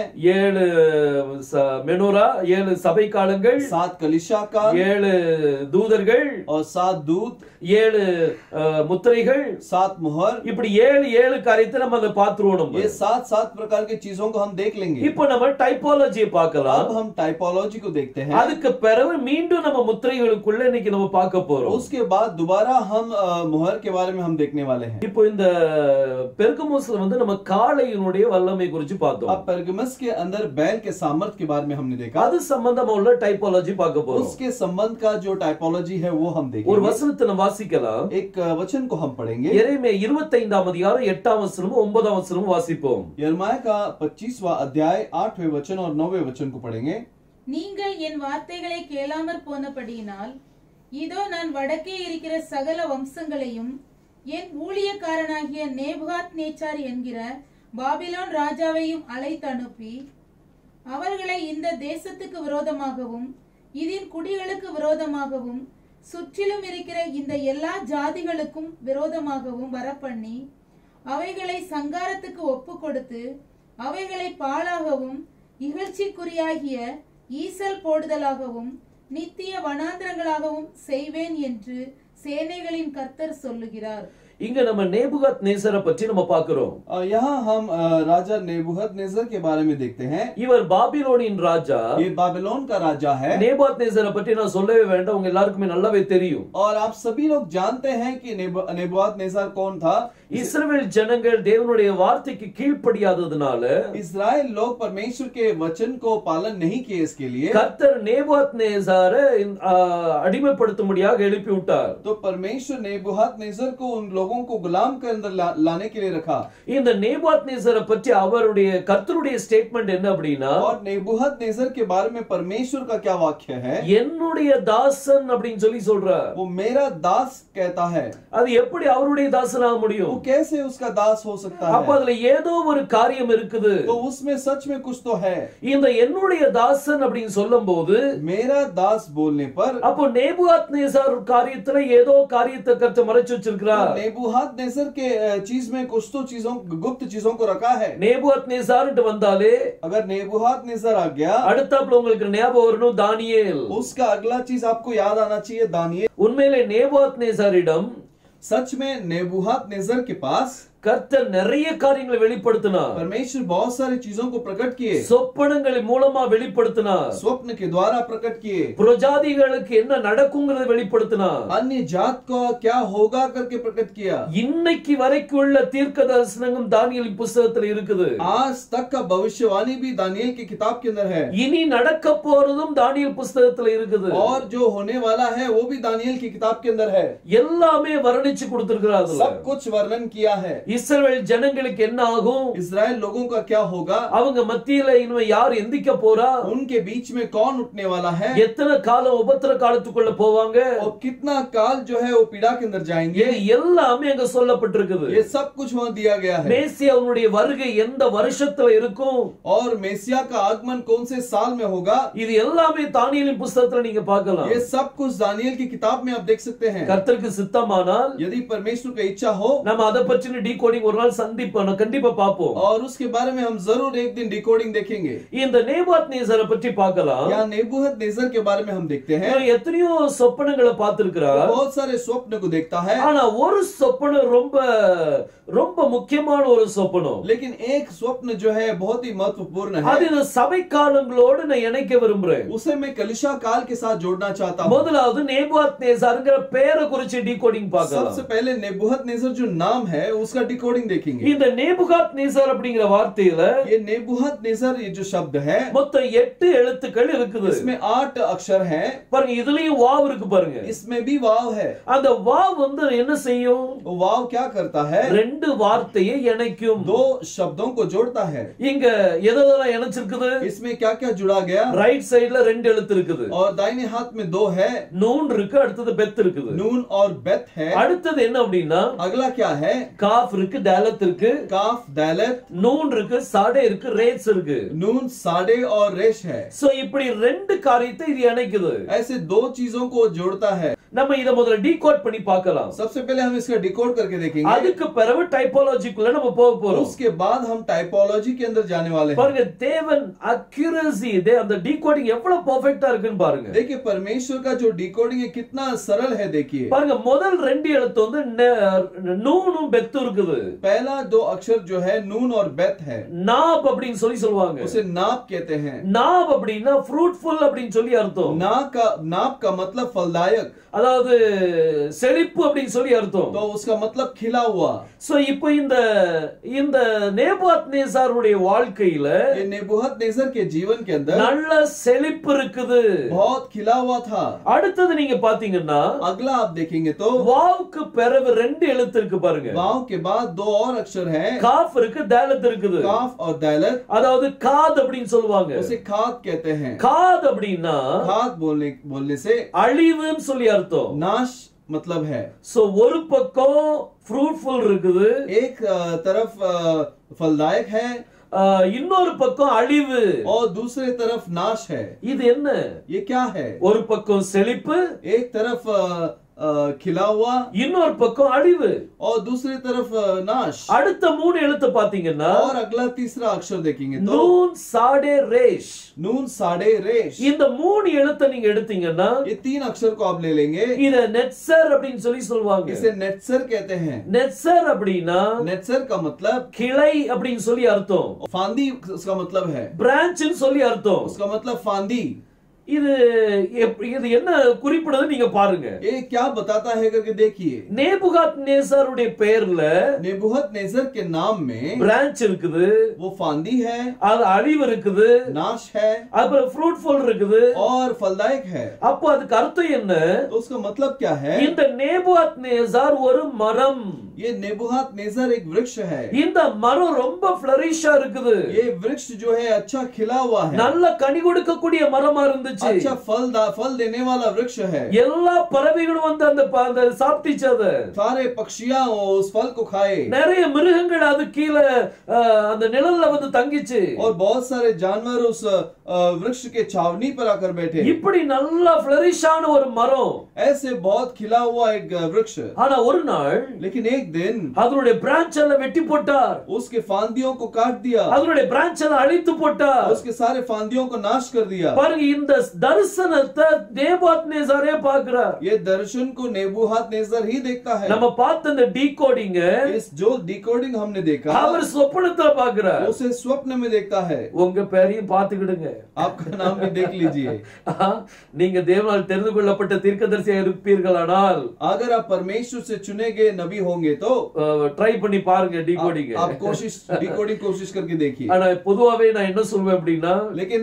[SPEAKER 1] 7 மெனோரா, 7 சபை காலங்கள்,
[SPEAKER 2] 7 कलीसिया का,
[SPEAKER 1] 7 தூதர்கள்
[SPEAKER 2] और 7 दूत,
[SPEAKER 1] 7 முத்திரைகள்,
[SPEAKER 2] 7 मुहर,
[SPEAKER 1] இப்படி 7 காரியத்தை நம்ம அதை பார்த்துருவோம்.
[SPEAKER 2] ये 7 प्रकार की चीजों को हम देख लेंगे।
[SPEAKER 1] இப்போ நம்ம டைபாலஜியை பார்க்கலாம்.
[SPEAKER 2] अब हम टाइपोलॉजी को देखते हैं।
[SPEAKER 1] அதுக்கு பிறகு மீண்டும் நம்ம முத்திரைகளுக்குள்ள இன்னைக்கு நம்ம பார்க்க போறோம்.
[SPEAKER 2] उसके बाद दोबारा हम मुहर के बारे में हम देखने वाले हैं।
[SPEAKER 1] இப்போ இந்த பெர்கமுஸ்ல வந்து நம்ம காளையினுடைய வல்லமை குறித்து பார்த்தோம்.
[SPEAKER 2] अब पेर्गमुस के अंदर बैल के सामर्थ के बारे में हमने देखा।
[SPEAKER 1] அது சம்பந்தமா உள்ள டைபாலஜி பார்க்க போறோம்.
[SPEAKER 2] उसके संबंध का जो टाइपोलॉजी है वो हम
[SPEAKER 1] ஒரு
[SPEAKER 2] देखेंगे।
[SPEAKER 1] வசனத்தை நம்ம வாசிக்கலாம்.
[SPEAKER 2] एक वचन को हम पढ़ेंगे।
[SPEAKER 1] எரேமியா 25ஆம் அதிகாரம் 8ஆம் வசனமும் 9ஆம் வசனமும் வாசிப்போம்.
[SPEAKER 2] यिर्मयाह का 25वां अध्याय 8वें वचन और 9वें वचन को पढ़ेंगे।
[SPEAKER 3] நீங்கள் என் வார்த்தைகளை கேளாமற் போனபடியினால் இதோ நான் வடக்கே இருக்கிற சகல வம்சங்களையும் என் ஊழியக்காரனாகிய நேபுகாத் நேச்சார் என்கிற பாபிலோன் ராஜாவையும் அழைத்து அனுப்பி அவர்களை இந்த தேசத்துக்கு விரோதமாகவும் இதன் குடிகளுக்கு விரோதமாகவும் சுற்றிலும் இருக்கிற இந்த எல்லா ஜாதிகளுக்கும் விரோதமாகவும் வரப்பண்ணி அவைகளை சங்காரத்துக்கு ஒப்பு கொடுத்து அவைகளை பாழாகவும் இகழ்ச்சிக்குரியாகிய ஈசல் போடுதலாகவும் நித்திய வனாந்திரங்களாகவும் செய்வேன் என்று சேனைகளின் கர்த்தர் சொல்லுகிறார்.
[SPEAKER 1] இங்க நம்ம நேபுகாத் நேசரை பற்றி நம்ம பார்க்கிறோம்.
[SPEAKER 2] यहाँ हम राजा नेबुकदनेस्सर के बारे में देखते हैं।
[SPEAKER 1] இவர் பாபிலோனின் ராஜா.
[SPEAKER 2] ये बाबिलोन का राजा है।
[SPEAKER 1] நேபுகாத் நேசரை பற்றி நான் சொல்லவே வேண்டாம், உங்க எல்லாருக்குமே நல்லாவே தெரியும்.
[SPEAKER 2] और आप सभी लोग जानते हैं कि नेबुकदनेस्सर कौन था।
[SPEAKER 1] இஸ்ரவேல் ஜனங்கள் தேவனுடைய வார்த்தைக்கு கீழ்ப்படியாததனால
[SPEAKER 2] इस्राएल लोग परमेश्वर के वचन को पालन नहीं किए, इसके लिए
[SPEAKER 1] கர்த்தர் நேபுகாத் நேசரை அடிமைப்படுத்தும்படியாக எழுப்பி விட்டார்.
[SPEAKER 2] तो परमेश्वर नेबुकदनेस्सर को उन लोगों को गुलाम के अंदर लाने के लिए रखा।
[SPEAKER 1] இந்த நேபுகாத் நேசரை பற்றி அவருடைய கர்த்தருடைய ஸ்டேட்மெண்ட் என்ன அப்படின்னா,
[SPEAKER 2] और नेबुकदनेस्सर के बारे में परमेश्वर का क्या वाक्य है।
[SPEAKER 1] என்னுடைய தாசன் அப்படின்னு சொல்லி சொல்றார்.
[SPEAKER 2] वो मेरा दास कहता है।
[SPEAKER 1] அது எப்படி அவருடைய தாசன் ஆக முடியும்?
[SPEAKER 2] वो कैसे उसका दास हो सकता है।
[SPEAKER 1] அப்ப அதுல ஏதோ ஒரு காரியம் இருக்குது.
[SPEAKER 2] तो उसमें सच में कुछ तो है।
[SPEAKER 1] இந்த என்னுடைய தாசன் அப்படின்னு சொல்லும்போது
[SPEAKER 2] मेरा दास बोलने पर
[SPEAKER 1] அப்போ நேபுகாத் நேசர் காரியத்துல ஏதோ காரியத்தை கர்த்தர் மறைச்சு வச்சிருக்கிறார்.
[SPEAKER 2] नेबुकदनेस्सर के चीज में कुछ तो चीजों गुप्त चीजों को रखा है।
[SPEAKER 1] நேபுகாத் நேசர்ட்டு வந்தாலே
[SPEAKER 2] अगर नेबुकदनेस्सर आ गया,
[SPEAKER 1] அடுத்தாப்புல உங்களுக்கு ஞாபகம் வரணும் தானியேல்.
[SPEAKER 2] उसका अगला चीज आपको याद आना चाहिए दानियेल।
[SPEAKER 1] உண்மையிலே நேபுகாத் நேசரிடம்
[SPEAKER 2] सच में नेबुकदनेस्सर के पास
[SPEAKER 1] கர்த்தர் நிறைய காரியங்களை வெளிப்படுத்தினார்.
[SPEAKER 2] परमेश्वर बहुत सारी चीजों को प्रकट किए,
[SPEAKER 1] சொப்பனங்கள் மூலமா வெளிப்படுத்தினார்.
[SPEAKER 2] स्वप्न के द्वारा प्रकट किए,
[SPEAKER 1] புரஜாதிகளுக்கு என்ன நடக்கும்ங்கறதை வெளிப்படுத்தினார்.
[SPEAKER 2] अन्य जात को क्या होगा करके प्रकट किया।
[SPEAKER 1] இன்னைக்கு வரைக்கும் உள்ள தீர்க்க தரிசனமும் தானியேல் புத்தகத்துல இருக்குது.
[SPEAKER 2] आज तक का भविष्यवाणी भी दानियेल की किताब के अंदर है।
[SPEAKER 1] இனி நடக்க போறதும் தானியேல் புத்தகத்துல இருக்குது.
[SPEAKER 2] और जो होने वाला है वो भी दानियेल की किताब के अंदर है।
[SPEAKER 1] எல்லாமே வர்ணிச்சு கொடுத்திருக்கிறார்.
[SPEAKER 2] सब कुछ वर्णन किया है।
[SPEAKER 1] இஸ்ரவேல் ஜனங்களுக்கு என்ன ஆகும்,
[SPEAKER 2] इस्राएल लोगों का क्या होगा,
[SPEAKER 1] அவங்க மத்தியில இனிமே யார் எந்திக்க போறா,
[SPEAKER 2] उनके बीच में कौन उठने वाला है,
[SPEAKER 1] எத்தனை காலம் உபத்திர காலத்துக்குள்ள போவாங்க,
[SPEAKER 2] और कितना काल जो है वो पीड़ा के अंदर जाएंगे,
[SPEAKER 1] இது எல்லாமே அங்க சொல்லப்பட்டிருக்குது.
[SPEAKER 2] ये सब कुछ वहां दिया गया है।
[SPEAKER 1] மேசியாவுடைய வருகை எந்த வருஷத்துல இருக்கும்,
[SPEAKER 2] और मेसिया का आगमन कौन से साल में होगा,
[SPEAKER 1] இது எல்லாமே தானியேலின் புத்தகத்துல நீங்க பார்க்கலாம்.
[SPEAKER 2] ये सब कुछ दानियेल की किताब में आप देख सकते हैं।
[SPEAKER 1] கர்த்தருக்கு சித்தமானால்
[SPEAKER 2] यदि परमेश्वर की इच्छा हो,
[SPEAKER 1] நம்ம அதை பற்றின டீகோடிங் ஒரு நாள் சந்திப்போம், கண்டிப்பா பார்ப்போம்.
[SPEAKER 2] और उसके बारे में हम जरूर एक दिन डिकोडिंग देखेंगे।
[SPEAKER 1] இந்த நேபுகாத் நேசரை பற்றி பார்க்கலாம்.
[SPEAKER 2] यहाँ नेबुकदनेस्सर के बारे में हम देखते हैं।
[SPEAKER 1] இவன் எத்தனையோ சொப்பனங்களை பார்த்திருக்கிறார்.
[SPEAKER 2] बहुत सारे स्वप्न को देखता है,
[SPEAKER 1] ஆனா ஒரு சொப்பனம் ரொம்ப ரொம்ப முக்கியமான ஒரு சொப்பனம்.
[SPEAKER 2] लेकिन एक स्वप्न जो है बहुत ही महत्वपूर्ण
[SPEAKER 1] அது
[SPEAKER 2] है।
[SPEAKER 1] இந்த சபை காலங்களோடு நான் இணைக்க விரும்புறேன்.
[SPEAKER 2] उसे मैं कलीसिया काल के साथ जोड़ना चाहता हूँ।
[SPEAKER 1] முதலாவது நேபுகாத் நேசர்ங்கற பேரை குறித்து டீகோடிங் பார்க்கலாம்.
[SPEAKER 2] सबसे पहले नेबुकदनेस्सर जो नाम है उसका डिकोडिंग देखेंगे।
[SPEAKER 1] இந்த நேபுகாத்நேசர் அப்படிங்கிற வார்த்தையில
[SPEAKER 2] ये नेबूखदनेस्सर ये जो शब्द है
[SPEAKER 1] மொத்தம் 8 எழுத்துக்கள் இருக்குது.
[SPEAKER 2] इसमें 8 अक्षर हैं।
[SPEAKER 1] பாருங்க இதுலயும் வாவ் இருக்கு பாருங்க.
[SPEAKER 2] इसमें भी वाव है।
[SPEAKER 1] அந்த வாவ் வந்து என்ன செய்யும்?
[SPEAKER 2] वाव क्या करता है?
[SPEAKER 1] ரெண்டு வார்த்தையை இணைக்கும்.
[SPEAKER 2] दो शब्दों को जोड़ता है।
[SPEAKER 1] இங்க எதெல்லாம் இணைச்சிருக்குது?
[SPEAKER 2] इसमें क्या क्या जुड़ा गया?
[SPEAKER 1] ரைட் சைடுல ரெண்டு எழுத்து இருக்குது.
[SPEAKER 2] और दाहिने हाथ में 2 है।
[SPEAKER 1] நூன் இருக்கு, அடுத்தது பெத் இருக்குது.
[SPEAKER 2] नून और बेत है।
[SPEAKER 1] அடுத்தது என்ன அப்படின்னா
[SPEAKER 2] अगला क्या है?
[SPEAKER 1] காஃப் இருக்கு, டாலத் இருக்கு,
[SPEAKER 2] काफ दालत,
[SPEAKER 1] நூன் இருக்கு, சாடே இருக்கு, ரேஸ் இருக்கு.
[SPEAKER 2] नून साडे और रेश है।
[SPEAKER 1] சோ இப்படி ரெண்டு காரியத்தை இது இணைக்குது.
[SPEAKER 2] ऐसे 2 चीजों को जोड़ता है।
[SPEAKER 1] நம்ம இத முதல்ல டீகோட் பண்ணி பார்க்கலாம்.
[SPEAKER 2] सबसे पहले हम इसका डिकोड करके देखेंगे।
[SPEAKER 1] அதுக்கு பிறகு டைபாலஜிக்குள்ள நம்ம போக போறோம்.
[SPEAKER 2] उसके बाद हम टाइपोलॉजी के अंदर जाने वाले हैं।
[SPEAKER 1] பாருங்க தேவன் அக்யூரசி அந்த டீகோடிங் எவ்வளவு பெர்ஃபெக்ட்டா இருக்குன்னு பாருங்க.
[SPEAKER 2] देखिए परमेश्वर का जो डिकोडिंग है कितना सरल है। देखिए
[SPEAKER 1] பாருங்க முதல் ரெண்டு எழுத்து வந்து நூனும் பெத்து இருக்குது.
[SPEAKER 2] पहला 2 अक्षर जो है नून और बेत है।
[SPEAKER 1] நாப் அப்படினு சொல்லுவாங்க.
[SPEAKER 2] उसे नाप कहते हैं।
[SPEAKER 1] நாப் அப்படினா ஃப்ரூட்ஃபுல் அப்படினு சொல்லி அர்த்தம்.
[SPEAKER 2] नाप का मतलब फलदायक,
[SPEAKER 1] அதாவது செழிப்பு அப்படினு சொல்லி அர்த்தம்.
[SPEAKER 2] तो उसका मतलब खिला हुआ।
[SPEAKER 1] சோ இப்போ இந்த நேபுகாத்நேசருடைய வாழ்க்கையில
[SPEAKER 2] ये नेबूखदनेस्सर के जीवन के अंदर
[SPEAKER 1] நல்ல செழிப்பு இருக்குது.
[SPEAKER 2] बहुत खिला हुआ था।
[SPEAKER 1] அடுத்து நீங்க பாத்தீங்கன்னா
[SPEAKER 2] अगला आप देखेंगे तो
[SPEAKER 1] வாவுக்கு பிறகு ரெண்டு எழுத்து இருக்கு பாருங்க.
[SPEAKER 2] वाव के बाद 2 और अक्षर हैं।
[SPEAKER 1] காஃப் இருக்கு, தாலத் இருக்குது.
[SPEAKER 2] काफ और दालत,
[SPEAKER 1] அதாவது காத் அப்படினு சொல்லுவாங்க.
[SPEAKER 2] उसे खाद कहते हैं।
[SPEAKER 1] காத் அப்படினா
[SPEAKER 2] खाद बोलने से
[SPEAKER 1] அழிவுன்னு சொல்லி அர்த்தம்.
[SPEAKER 2] नाश मतलब है।
[SPEAKER 1] சோ ஒரு பக்கம் ஃப்ரூட்ஃபுல் இருக்குது,
[SPEAKER 2] एक तरफ फलदायक है
[SPEAKER 1] இன்னொரு பக்கம் அழிவு,
[SPEAKER 2] और दूसरे तरफ नाश है।
[SPEAKER 1] இது என்ன?
[SPEAKER 2] ये क्या है?
[SPEAKER 1] ஒரு பக்கம் செழிப்பு,
[SPEAKER 2] एक तरफ खिला हुआ
[SPEAKER 1] இன்னொரு பக்கம் அழிவு,
[SPEAKER 2] और दूसरी तरफ नाश।
[SPEAKER 1] அடுத்த மூணு எழுத்து பாத்தீங்கன்னா
[SPEAKER 2] और अगला तीसरा अक्षर देखेंगे तो
[SPEAKER 1] நூன் சாடே ரேஷ்.
[SPEAKER 2] नून साडे रेश।
[SPEAKER 1] இந்த மூணு எழுத்தை நீங்க எடுத்தீங்கன்னா
[SPEAKER 2] ये 3 अक्षर को आप ले लेंगे।
[SPEAKER 1] இத நெட்சர் அப்படினு சொல்லி சொல்வாங்க.
[SPEAKER 2] इसे नेत्सर कहते हैं।
[SPEAKER 1] நெட்சர் அப்படினா
[SPEAKER 2] नेत्सर का मतलब
[SPEAKER 1] கிளை அப்படினு சொல்லி அர்த்தம்.
[SPEAKER 2] फांदी उसका मतलब है।
[SPEAKER 1] பிரான்ச்னு சொல்லி அர்த்தம்.
[SPEAKER 2] उसका मतलब फांदी।
[SPEAKER 1] இது என்ன குறிப்பிடுது நீங்க பாருங்க.
[SPEAKER 2] ये क्या बताता है करके देखिए।
[SPEAKER 1] நேபுகாத்நேசருடைய பெயர்ல
[SPEAKER 2] नेबूखदनेस्सर के नाम में
[SPEAKER 1] பிரான்ச் இருக்குது,
[SPEAKER 2] वो फांदी है,
[SPEAKER 1] அது அழிவு இருக்குது,
[SPEAKER 2] नाश है
[SPEAKER 1] அப்புறம் ஃப்ரூட்ஃபுல் இருக்குது.
[SPEAKER 2] और फलदायक है।
[SPEAKER 1] அப்போ அதுக்கு அர்த்தம் என்ன?
[SPEAKER 2] तो उसका मतलब क्या है?
[SPEAKER 1] இந்த நேபுகாத்நேசர் ஒரு மரம்.
[SPEAKER 2] ये नेबूखदनेस्सर एक वृक्ष है।
[SPEAKER 1] இந்த மரம் ரொம்ப ஃப்ளரிஷா இருக்குது.
[SPEAKER 2] ये वृक्ष जो है अच्छा खिला हुआ है।
[SPEAKER 1] நல்ல கனி கொடுக்கக்கூடிய மரமா இருந்துச்சு.
[SPEAKER 2] अच्छा फल देने वाला वृक्ष है।
[SPEAKER 1] எல்லா பறவைகளும் வந்து அந்த சாப்பிட்டுச்சு. அத
[SPEAKER 2] सारे पक्षियां उस फल को खाए।
[SPEAKER 1] நிறைய மிருகங்கள் அது கீழே அந்த நிழல்ல வந்து தங்கிச்சு.
[SPEAKER 2] और बहुत सारे जानवर उस वृक्ष के छावनी पर आकर बैठे।
[SPEAKER 1] இப்படி நல்ல ஃப்ளரிஷான ஒரு மரம்,
[SPEAKER 2] ऐसे बहुत खिला हुआ एक वृक्ष।
[SPEAKER 1] ஆனா ஒரு நாள்
[SPEAKER 2] लेकिन एक दिन
[SPEAKER 1] அதனுடைய பிரான்ச் எல்லாம் வெட்டி போட்டார்.
[SPEAKER 2] उसके फांदियों को काट दिया।
[SPEAKER 1] அதனுடைய பிரான்ச் எல்லாம் அழித்து போட்டார்.
[SPEAKER 2] उसके सारे फांदियों को नाश कर दिया।
[SPEAKER 1] பாருங்க இந்த தரிசனத்தை நேபுகாத்நேசரே பார்க்கிறார்.
[SPEAKER 2] ये दर्शन को नेबूखदनेस्सर ही देखता है।
[SPEAKER 1] நம்ம பார்த்த இந்த டீகோடிங்
[SPEAKER 2] इस जो डिकोडिंग हमने देखा
[SPEAKER 1] அவர் சொப்பனத்துல பார்க்கிறார்.
[SPEAKER 2] उसे स्वप्न में देखता है।
[SPEAKER 1] உங்க பேரையும் பார்த்துக்கிடுங்க.
[SPEAKER 2] आपका नाम भी देख लीजिए।
[SPEAKER 1] நீங்க தேவனால் தெரிந்து கொள்ளப்பட்ட தீர்க்கதரிசியாக இருப்பீர்களானால்,
[SPEAKER 2] अगर आप परमेश्वर से चुने गए नबी होंगे तो
[SPEAKER 1] ட்ரை பண்ணி பாருங்க டீகோடிங்.
[SPEAKER 2] आप डिकोडिंग कोशिश करके देखिए।
[SPEAKER 1] ஆனா பொதுவாவே நான் என்ன சொல்வேன் அப்படின்னா,
[SPEAKER 2] लेकिन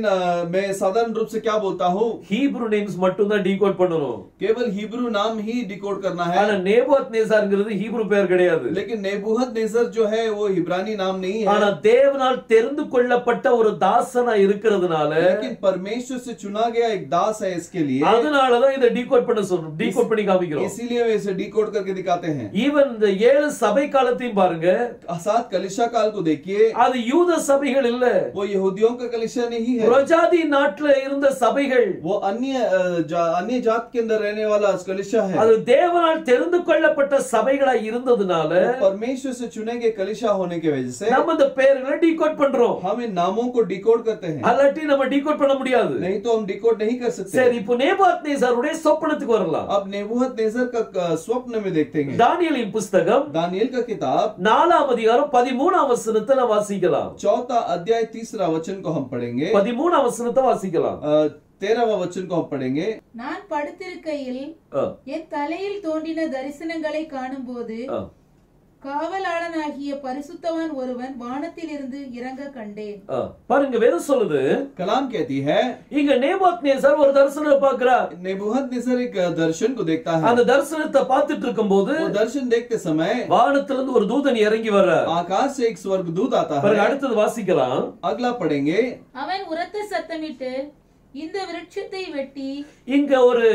[SPEAKER 2] मैं साधारण रूप से क्या बोलता हूँ,
[SPEAKER 1] ஹீப்ரு நேம்ஸ் மட்டும் தான் டீகோட் பண்ணணும்.
[SPEAKER 2] केवल हिब्रू नाम ही डिकोड करना है।
[SPEAKER 1] ஆனா நேபுகாத்நேசர்ங்கிறது ஹீப்ரு பெயர் கிடையாது.
[SPEAKER 2] लेकिन नेबूखदनेस्सर जो है वो इब्रानी नाम नहीं है।
[SPEAKER 1] ஆனா தேவனால் தெரிந்து கொள்ளப்பட்ட ஒரு தாசனா இருக்கிறதுனால,
[SPEAKER 2] लेकिन परमेश्वर से चुना गया एक दास है इसके लिए।
[SPEAKER 1] அதனாலதான் இதை டீகோட் பண்ண சொல்றோம், டீகோட் பண்ணி காமிக்கிறோம்.
[SPEAKER 2] इसीलिए वे इसे डिकोड करके दिखाते हैं।
[SPEAKER 1] ஈவன் இந்த 7 சபை காலத்தையும் பாருங்க.
[SPEAKER 2] 7 कलीसिया काल को देखिए।
[SPEAKER 1] அது யூத சபைகள் இல்ல,
[SPEAKER 2] वो यहूदियों का कलीसिया नहीं है।
[SPEAKER 1] பிரஜாதி நாட்டுல இருந்த சபைகள்.
[SPEAKER 2] वो अन्य जात के अंदर रहने वाला कलीसिया है।
[SPEAKER 1] அது தேவனால் தெரிந்து கொள்ளப்பட்ட சபைகளா இருந்ததுனால
[SPEAKER 2] परमेश्वर से चुने गए कलीसिया होने की वजह से
[SPEAKER 1] நம்ம இந்த பெயர்களை டீகோட் பண்றோம்.
[SPEAKER 2] हम इन नामों को डिकोड करते हैं।
[SPEAKER 1] அல்லாட்டி நம்ம டீகோட் பண்ண முடியாது.
[SPEAKER 2] नहीं तो हम डिकोड नहीं कर सकते।
[SPEAKER 1] சரி, இப்போ நேபுகாத்நேசருடைய சொப்பனத்துக்கு வரலாம்.
[SPEAKER 2] अब नेबूखदनेस्सर का स्वप्न में देखते हैं।
[SPEAKER 1] தானியேலின் புத்தகம்
[SPEAKER 2] दानियेल का किताब
[SPEAKER 1] 4ஆம் அதிகாரம் 13ஆம் வசனத்தை நாம் வாசிக்கலாம்.
[SPEAKER 2] 4 अध्याय 3 वचन को हम पढ़ेंगे।
[SPEAKER 1] 13ஆம் வசனத்தை வாசிக்கலாம்.
[SPEAKER 2] 13वां वचन को हम पढ़ेंगे।
[SPEAKER 3] நான் படுத்திருக்கையில் என் தலையில் தோன்றின தரிசனங்களை காணும்போது காவலாளனாகிய பரிசுத்தவான் ஒருவன் வானத்திலிருந்து இறங்க கண்டேன்.
[SPEAKER 1] பாருங்க வேதம் சொல்லுது,
[SPEAKER 2] कलाम कहती है
[SPEAKER 1] இங்க நேபுகாத்நேசர் ஒரு தரிசனத்தை பார்க்கிறார்.
[SPEAKER 2] नेबूखदनेस्सर एक दर्शन को देखता है।
[SPEAKER 1] அந்த தரிசனத்தை பார்த்துட்டு இருக்கும்போது
[SPEAKER 2] वो दर्शन देखते समय
[SPEAKER 1] வானத்திலிருந்து ஒரு தூதன் இறங்கி வர்றார்.
[SPEAKER 2] आकाश से एक स्वर्गदूत आता
[SPEAKER 1] பாருங்க
[SPEAKER 2] है।
[SPEAKER 1] அடுத்தது வாசிக்கலாம்.
[SPEAKER 2] अगला पढ़ेंगे।
[SPEAKER 3] அவன் உரத்த சத்தமிட்டு இந்த விருட்சத்தை வெட்டி,
[SPEAKER 1] இங்க ஒரு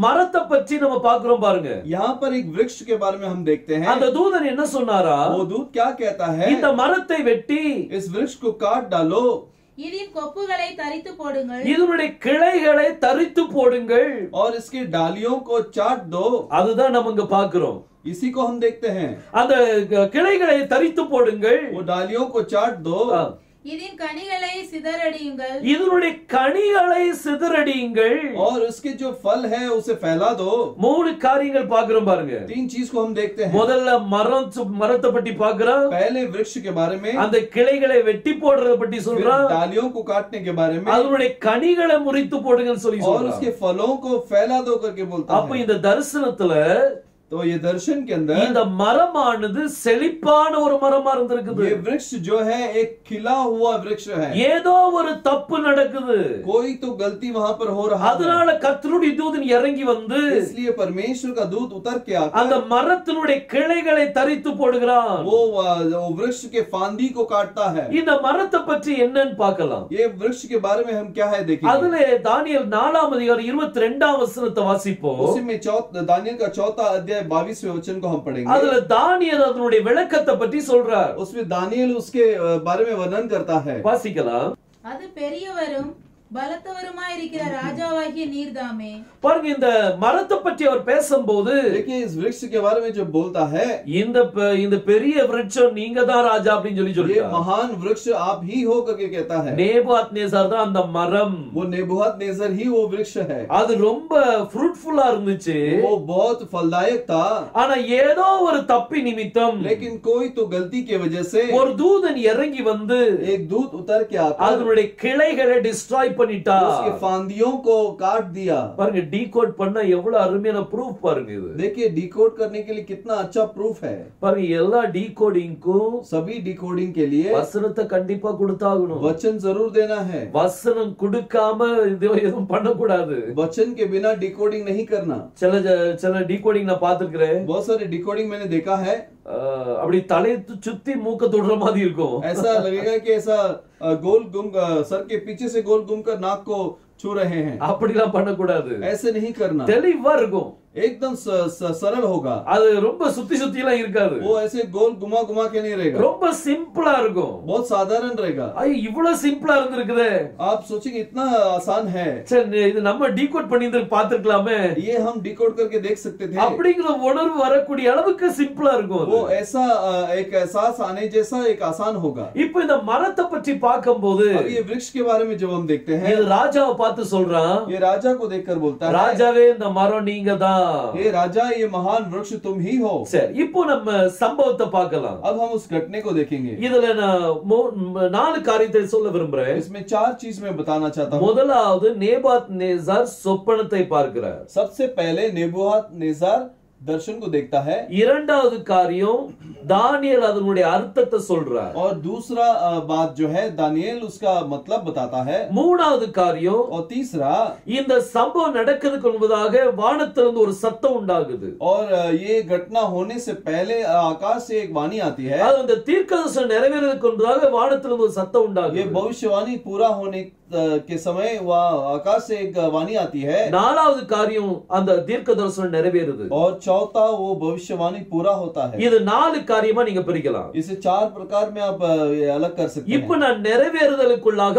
[SPEAKER 1] மரத்தை பற்றி நம்ம பார்க்கிறோம் பாருங்க.
[SPEAKER 2] यहाँ पर एक वृक्ष के बारे में हम देखते हैं।
[SPEAKER 1] அந்த தூதன் என்ன சொன்னாரா?
[SPEAKER 2] वो दूत क्या कहता है?
[SPEAKER 1] இந்த மரத்தை வெட்டி
[SPEAKER 2] इस वृक्ष को काट डालो,
[SPEAKER 3] இதன் கொப்புகளை தரித்து போடுங்கள்,
[SPEAKER 1] இதனுடைய கிளைகளை தரித்து போடுங்கள்.
[SPEAKER 2] और इसकी डालियों को चाट दो।
[SPEAKER 1] அதுதான் நம்ம இங்க பார்க்கிறோம்.
[SPEAKER 2] इसी को हम देखते हैं।
[SPEAKER 1] அந்த கிளைகளை தரித்து போடுங்கள்.
[SPEAKER 2] वो डालियों को चाट दो,
[SPEAKER 3] இதன் கனிகளை சிதறடியுங்கள்,
[SPEAKER 1] இதனுடைய கனிகளை சிதறடியுங்கள்.
[SPEAKER 2] और उसके जो फल है उसे फैला दो।
[SPEAKER 1] மூணு காரியங்கள் பார்க்கிறோம் பாருங்க.
[SPEAKER 2] तीन चीज को हम देखते हैं।
[SPEAKER 1] முதல்ல மரத்தை பற்றி பார்க்கிறோம்.
[SPEAKER 2] पहले वृक्ष के बारे में,
[SPEAKER 1] அந்த கிளைகளை வெட்டி போடுறத பற்றி
[SPEAKER 2] फिर
[SPEAKER 1] சொல்றான்.
[SPEAKER 2] डालियों को काटने के बारे में,
[SPEAKER 1] அதனுடைய கனிகளை முறித்து போடுங்கன்னு சொல்லி
[SPEAKER 2] और
[SPEAKER 1] சொல்றான்.
[SPEAKER 2] उसके फलों को फैला दो करके बोलता
[SPEAKER 1] அப்ப
[SPEAKER 2] है।
[SPEAKER 1] இந்த தரிசனத்துல
[SPEAKER 2] तो ये दर्शन के अंदर
[SPEAKER 1] இந்த மரமானது செழிப்பான ஒரு மரமா இருந்திருக்குது.
[SPEAKER 2] ये वृक्ष जो है एक खिला हुआ वृक्ष है।
[SPEAKER 1] ஏதோ ஒரு தப்பு நடக்குது.
[SPEAKER 2] कोई तो गलती वहां पर हो रहा है।
[SPEAKER 1] அதனால கர்த்தருடைய தூதன் இறங்கி வந்து
[SPEAKER 2] इसलिए परमेश्वर का दूत उतर के
[SPEAKER 1] அந்த
[SPEAKER 2] आकर
[SPEAKER 1] மரத்தினுடைய கிளைகளை தரித்து போடுகிறான்.
[SPEAKER 2] वो वृक्ष के फांदी को काटता है।
[SPEAKER 1] இந்த மரத்தை பற்றி என்னன்னு பார்க்கலாம்.
[SPEAKER 2] ये वृक्ष के बारे में हम क्या है देखेंगे।
[SPEAKER 1] அதுல தானியேல் 4 அதிகாரம் 22 வசனத்தை வாசிப்போம்.
[SPEAKER 2] उसी में दानियेल का 4 अध्याय 22वें वचन को हम पढ़ेंगे।
[SPEAKER 1] அதுல தானியேல் அதனுடைய விளக்கத்தை பற்றி சொல்றார்.
[SPEAKER 2] उसमें दानियेल उसके बारे में वर्णन करता है।
[SPEAKER 1] வாசிக்கலாம்.
[SPEAKER 3] அது பெரியவரும் பலத்தவருமாயிருக்கிற ராஜாவாகிய நீர்தாமே.
[SPEAKER 1] பாருங்க இந்த மரத்தை பற்றி அவர் பேசும்போது,
[SPEAKER 2] देखिए इस वृक्ष के बारे में जो बोलता है,
[SPEAKER 1] இந்த பெரிய விருட்சம் நீங்க தான் ராஜா அப்படின்னு சொல்லி
[SPEAKER 2] ये
[SPEAKER 1] சொல்றார்.
[SPEAKER 2] महान वृक्ष आप ही हो करके कहता है।
[SPEAKER 1] நேபுகாத்நேசர் தான் அந்த மரம்.
[SPEAKER 2] वो नेबूखदनेस्सर ही वो वृक्ष है।
[SPEAKER 1] அது ரொம்ப ஃப்ரூட்ஃபுல்லா இருந்துச்சு.
[SPEAKER 2] वो बहुत फलदायक था,
[SPEAKER 1] ஆனா ஏதோ ஒரு தப்பி நிமித்தம்
[SPEAKER 2] लेकिन कोई तो गलती की वजह से
[SPEAKER 1] ஒரு தூதன் இறங்கி வந்து
[SPEAKER 2] एक दूत उतर के आकर
[SPEAKER 1] அதனுடைய கிளைகளை டிஸ்ட்ராய் பண்ணிட்டா.
[SPEAKER 2] उसके फांदियों को काट दिया।
[SPEAKER 1] பாருங்க டீகோட் பண்ணா எவ்வளவு அருமையான ப்ரூஃப் பாருங்க இது.
[SPEAKER 2] देखिए डिकोड करने के लिए कितना अच्छा प्रूफ है।
[SPEAKER 1] பாருங்க எல்லா டீகோடிங்க்கும்
[SPEAKER 2] सभी डिकोडिंग के लिए
[SPEAKER 1] வசனத்தை கண்டிப்பா கொடுத்தாகணும்.
[SPEAKER 2] वचन जरूर देना है।
[SPEAKER 1] வசனம் கொடுக்காம எதுவும் பண்ணக்கூடாது.
[SPEAKER 2] वचन के बिना डिकोडिंग नहीं करना।
[SPEAKER 1] சில டீகோடிங் நான் பார்த்திருக்கிறேன்.
[SPEAKER 2] बहुत सारे डिकोडिंग मैंने देखा है।
[SPEAKER 1] அப்படி தலையை சுத்தி மூக்க தொடுற மாதிரி இருக்கும்.
[SPEAKER 2] ऐसा लगेगा कि ऐसा गोल घूम सर के पीछे से गोल घूमकर नाक को छू रहे हैं।
[SPEAKER 1] அப்படிலாம் பண்ணக்கூடாது.
[SPEAKER 2] ऐसे नहीं करना।
[SPEAKER 1] தெளிவா இருக்கும்.
[SPEAKER 2] एकदम सरल होगा।
[SPEAKER 1] அது ரொம்ப சுத்தி எல்லாம் இருக்காது.
[SPEAKER 2] वो ऐसे गोल घुमा घुमा के नहीं रहेगा।
[SPEAKER 1] ரொம்ப சிம்பிளா இருக்கும்.
[SPEAKER 2] बहुत साधारण रहेगा।
[SPEAKER 1] ஐ இவ்வளவு சிம்பிளா இருந்திருக்குதே.
[SPEAKER 2] आप सोचेंगे इतना आसान है।
[SPEAKER 1] சரி இது நம்ம டீகோட் பண்ணி பார்த்திருக்கலாமே.
[SPEAKER 2] ये हम डिकोड करके देख सकते थे।
[SPEAKER 1] அப்படிங்கிற உணர்வு வரக்கூடிய அளவுக்கு சிம்பிளா இருக்கும்.
[SPEAKER 2] वो ऐसा एक एहसास आने जैसा एक आसान होगा।
[SPEAKER 1] இப்போ இந்த மரத்தை பற்றி பார்க்கும்போது
[SPEAKER 2] अब ये वृक्ष के बारे में जब हम देखते हैं,
[SPEAKER 1] இது ராஜாவை பார்த்து சொல்றான்.
[SPEAKER 2] ये राजा को देखकर बोलता है,
[SPEAKER 1] ராஜாவே இந்த மரம் நீங்க தான்.
[SPEAKER 2] हे राजा ये महान वृक्ष तुम ही हो।
[SPEAKER 1] சரி இப்போ நம்ம சம்பவத்தை பார்க்கலாம்.
[SPEAKER 2] अब हम उस घटने को देखेंगे।
[SPEAKER 1] இதுல நான் 4 காரியத்தை சொல்ல விரும்புறேன்.
[SPEAKER 2] इसमें 4 चीज मैं बताना चाहता हूँ।
[SPEAKER 1] முதலாவது நேபுகாத்நேசர் சொப்பனத்தை பார்க்கிறார்.
[SPEAKER 2] सबसे पहले नेबूखदनेस्सर दर्शन को देखता है।
[SPEAKER 1] இரண்டாவது காரியம் தானியேல் அதனுடைய அர்த்தத்தை சொல்றார்.
[SPEAKER 2] और दूसरा बात जो है दानियेल उसका मतलब बताता है।
[SPEAKER 1] மூணாவது காரியம்
[SPEAKER 2] और तीसरा,
[SPEAKER 1] இந்த சம்பவம் நடக்கிறதுக்கு முன்பதாக வானத்திலிருந்து ஒரு சத்தம் உண்டாகுது.
[SPEAKER 2] और ये घटना होने से पहले आकाश से एक वाणी आती है।
[SPEAKER 1] அது அந்த தீர்க்கதரிசனம் நிறைவேறதுக்கு முன்பதாக வானத்திலிருந்து ஒரு சத்தம்
[SPEAKER 2] ये
[SPEAKER 1] உண்டாகுது.
[SPEAKER 2] भविष्यवाणी पूरा होने के समय वह आकाश से एक वाणी आती है।
[SPEAKER 1] நாலாவது காரியம் அந்த தீர்க்கதரிசனம் நிறைவேறுது.
[SPEAKER 2] और चौथा वो भविष्यवाणी पूरा होता है।
[SPEAKER 1] இது 4 காரியமா நீங்க பிரிக்கலாம்.
[SPEAKER 2] इसे 4 प्रकार में आप ये अलग कर सकते
[SPEAKER 1] இப்போ
[SPEAKER 2] हैं।
[SPEAKER 1] நான் நிறைவேறுதலுக்குள்ளாக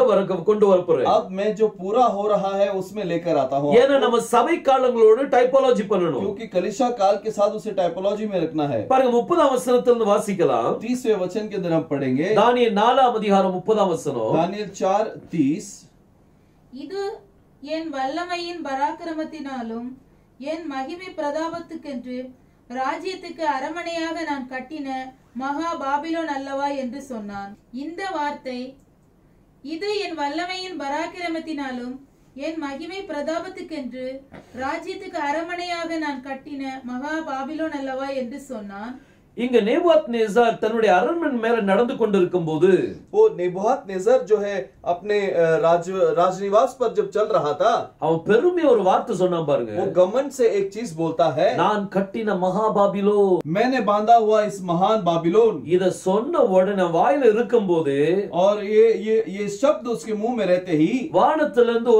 [SPEAKER 1] கொண்டு வரப்போறேன்.
[SPEAKER 2] अब मैं जो पूरा हो रहा है उसमें लेकर आता हूँ,
[SPEAKER 1] ஏன்னா நம்ம சபை காலங்களோடு டைபாலஜி பண்ணணும்.
[SPEAKER 2] क्योंकि कलीसिया काल के साथ उसे टाइपोलॉजी में रखना है।
[SPEAKER 1] பாருங்க 30ஆம் வசனத்திலிருந்து வாசிக்கலாம்.
[SPEAKER 2] 30वें वचन के अंदर हम पढ़ेंगे।
[SPEAKER 1] தானியேல் 4ஆம் அதிகாரம் 30ஆம் வசனம்.
[SPEAKER 2] दानियेल 4:30।
[SPEAKER 3] இது என் வல்லமையின் பராக்கிரமத்தினாலும் என் மகிமை பிரதாபத்துக்கென்று ராஜ்யத்துக்கு அரமனையாக நான் கட்டின மகா பாபிலோன் அல்லவா என்று சொன்னான். இந்த வார்த்தை இது என் வல்லமையின் பராக்கிரமத்தினாலும் என் மகிமை பிரதாபத்துக்கென்று ராஜ்யத்துக்கு அரமனையாக நான் கட்டின மகா பாபிலோன் அல்லவா என்று சொன்னான்.
[SPEAKER 1] இங்க நேபுகாத்நேசார் தன்னுடைய அரண்மனை மேல நடந்து கொண்டிருக்கும் போது
[SPEAKER 2] वो नेबूखदनेस्सर जो है अपने राजनिवास पर जब चल रहा था,
[SPEAKER 1] அவன் பெருமையா ஒரு வார்த்தை சொன்னான் பாருங்க.
[SPEAKER 2] वो घमंड से एक चीज बोलता है,
[SPEAKER 1] நான் கட்டின மகாபாபிலோன்,
[SPEAKER 2] मैंने बांधा हुआ इस महान बाबिलोन।
[SPEAKER 1] இத சொன்ன உடனே வாயில இருக்கும்போது
[SPEAKER 2] और ये शब्द उसके मुंह में रहते ही
[SPEAKER 1] வானத்துல இருந்து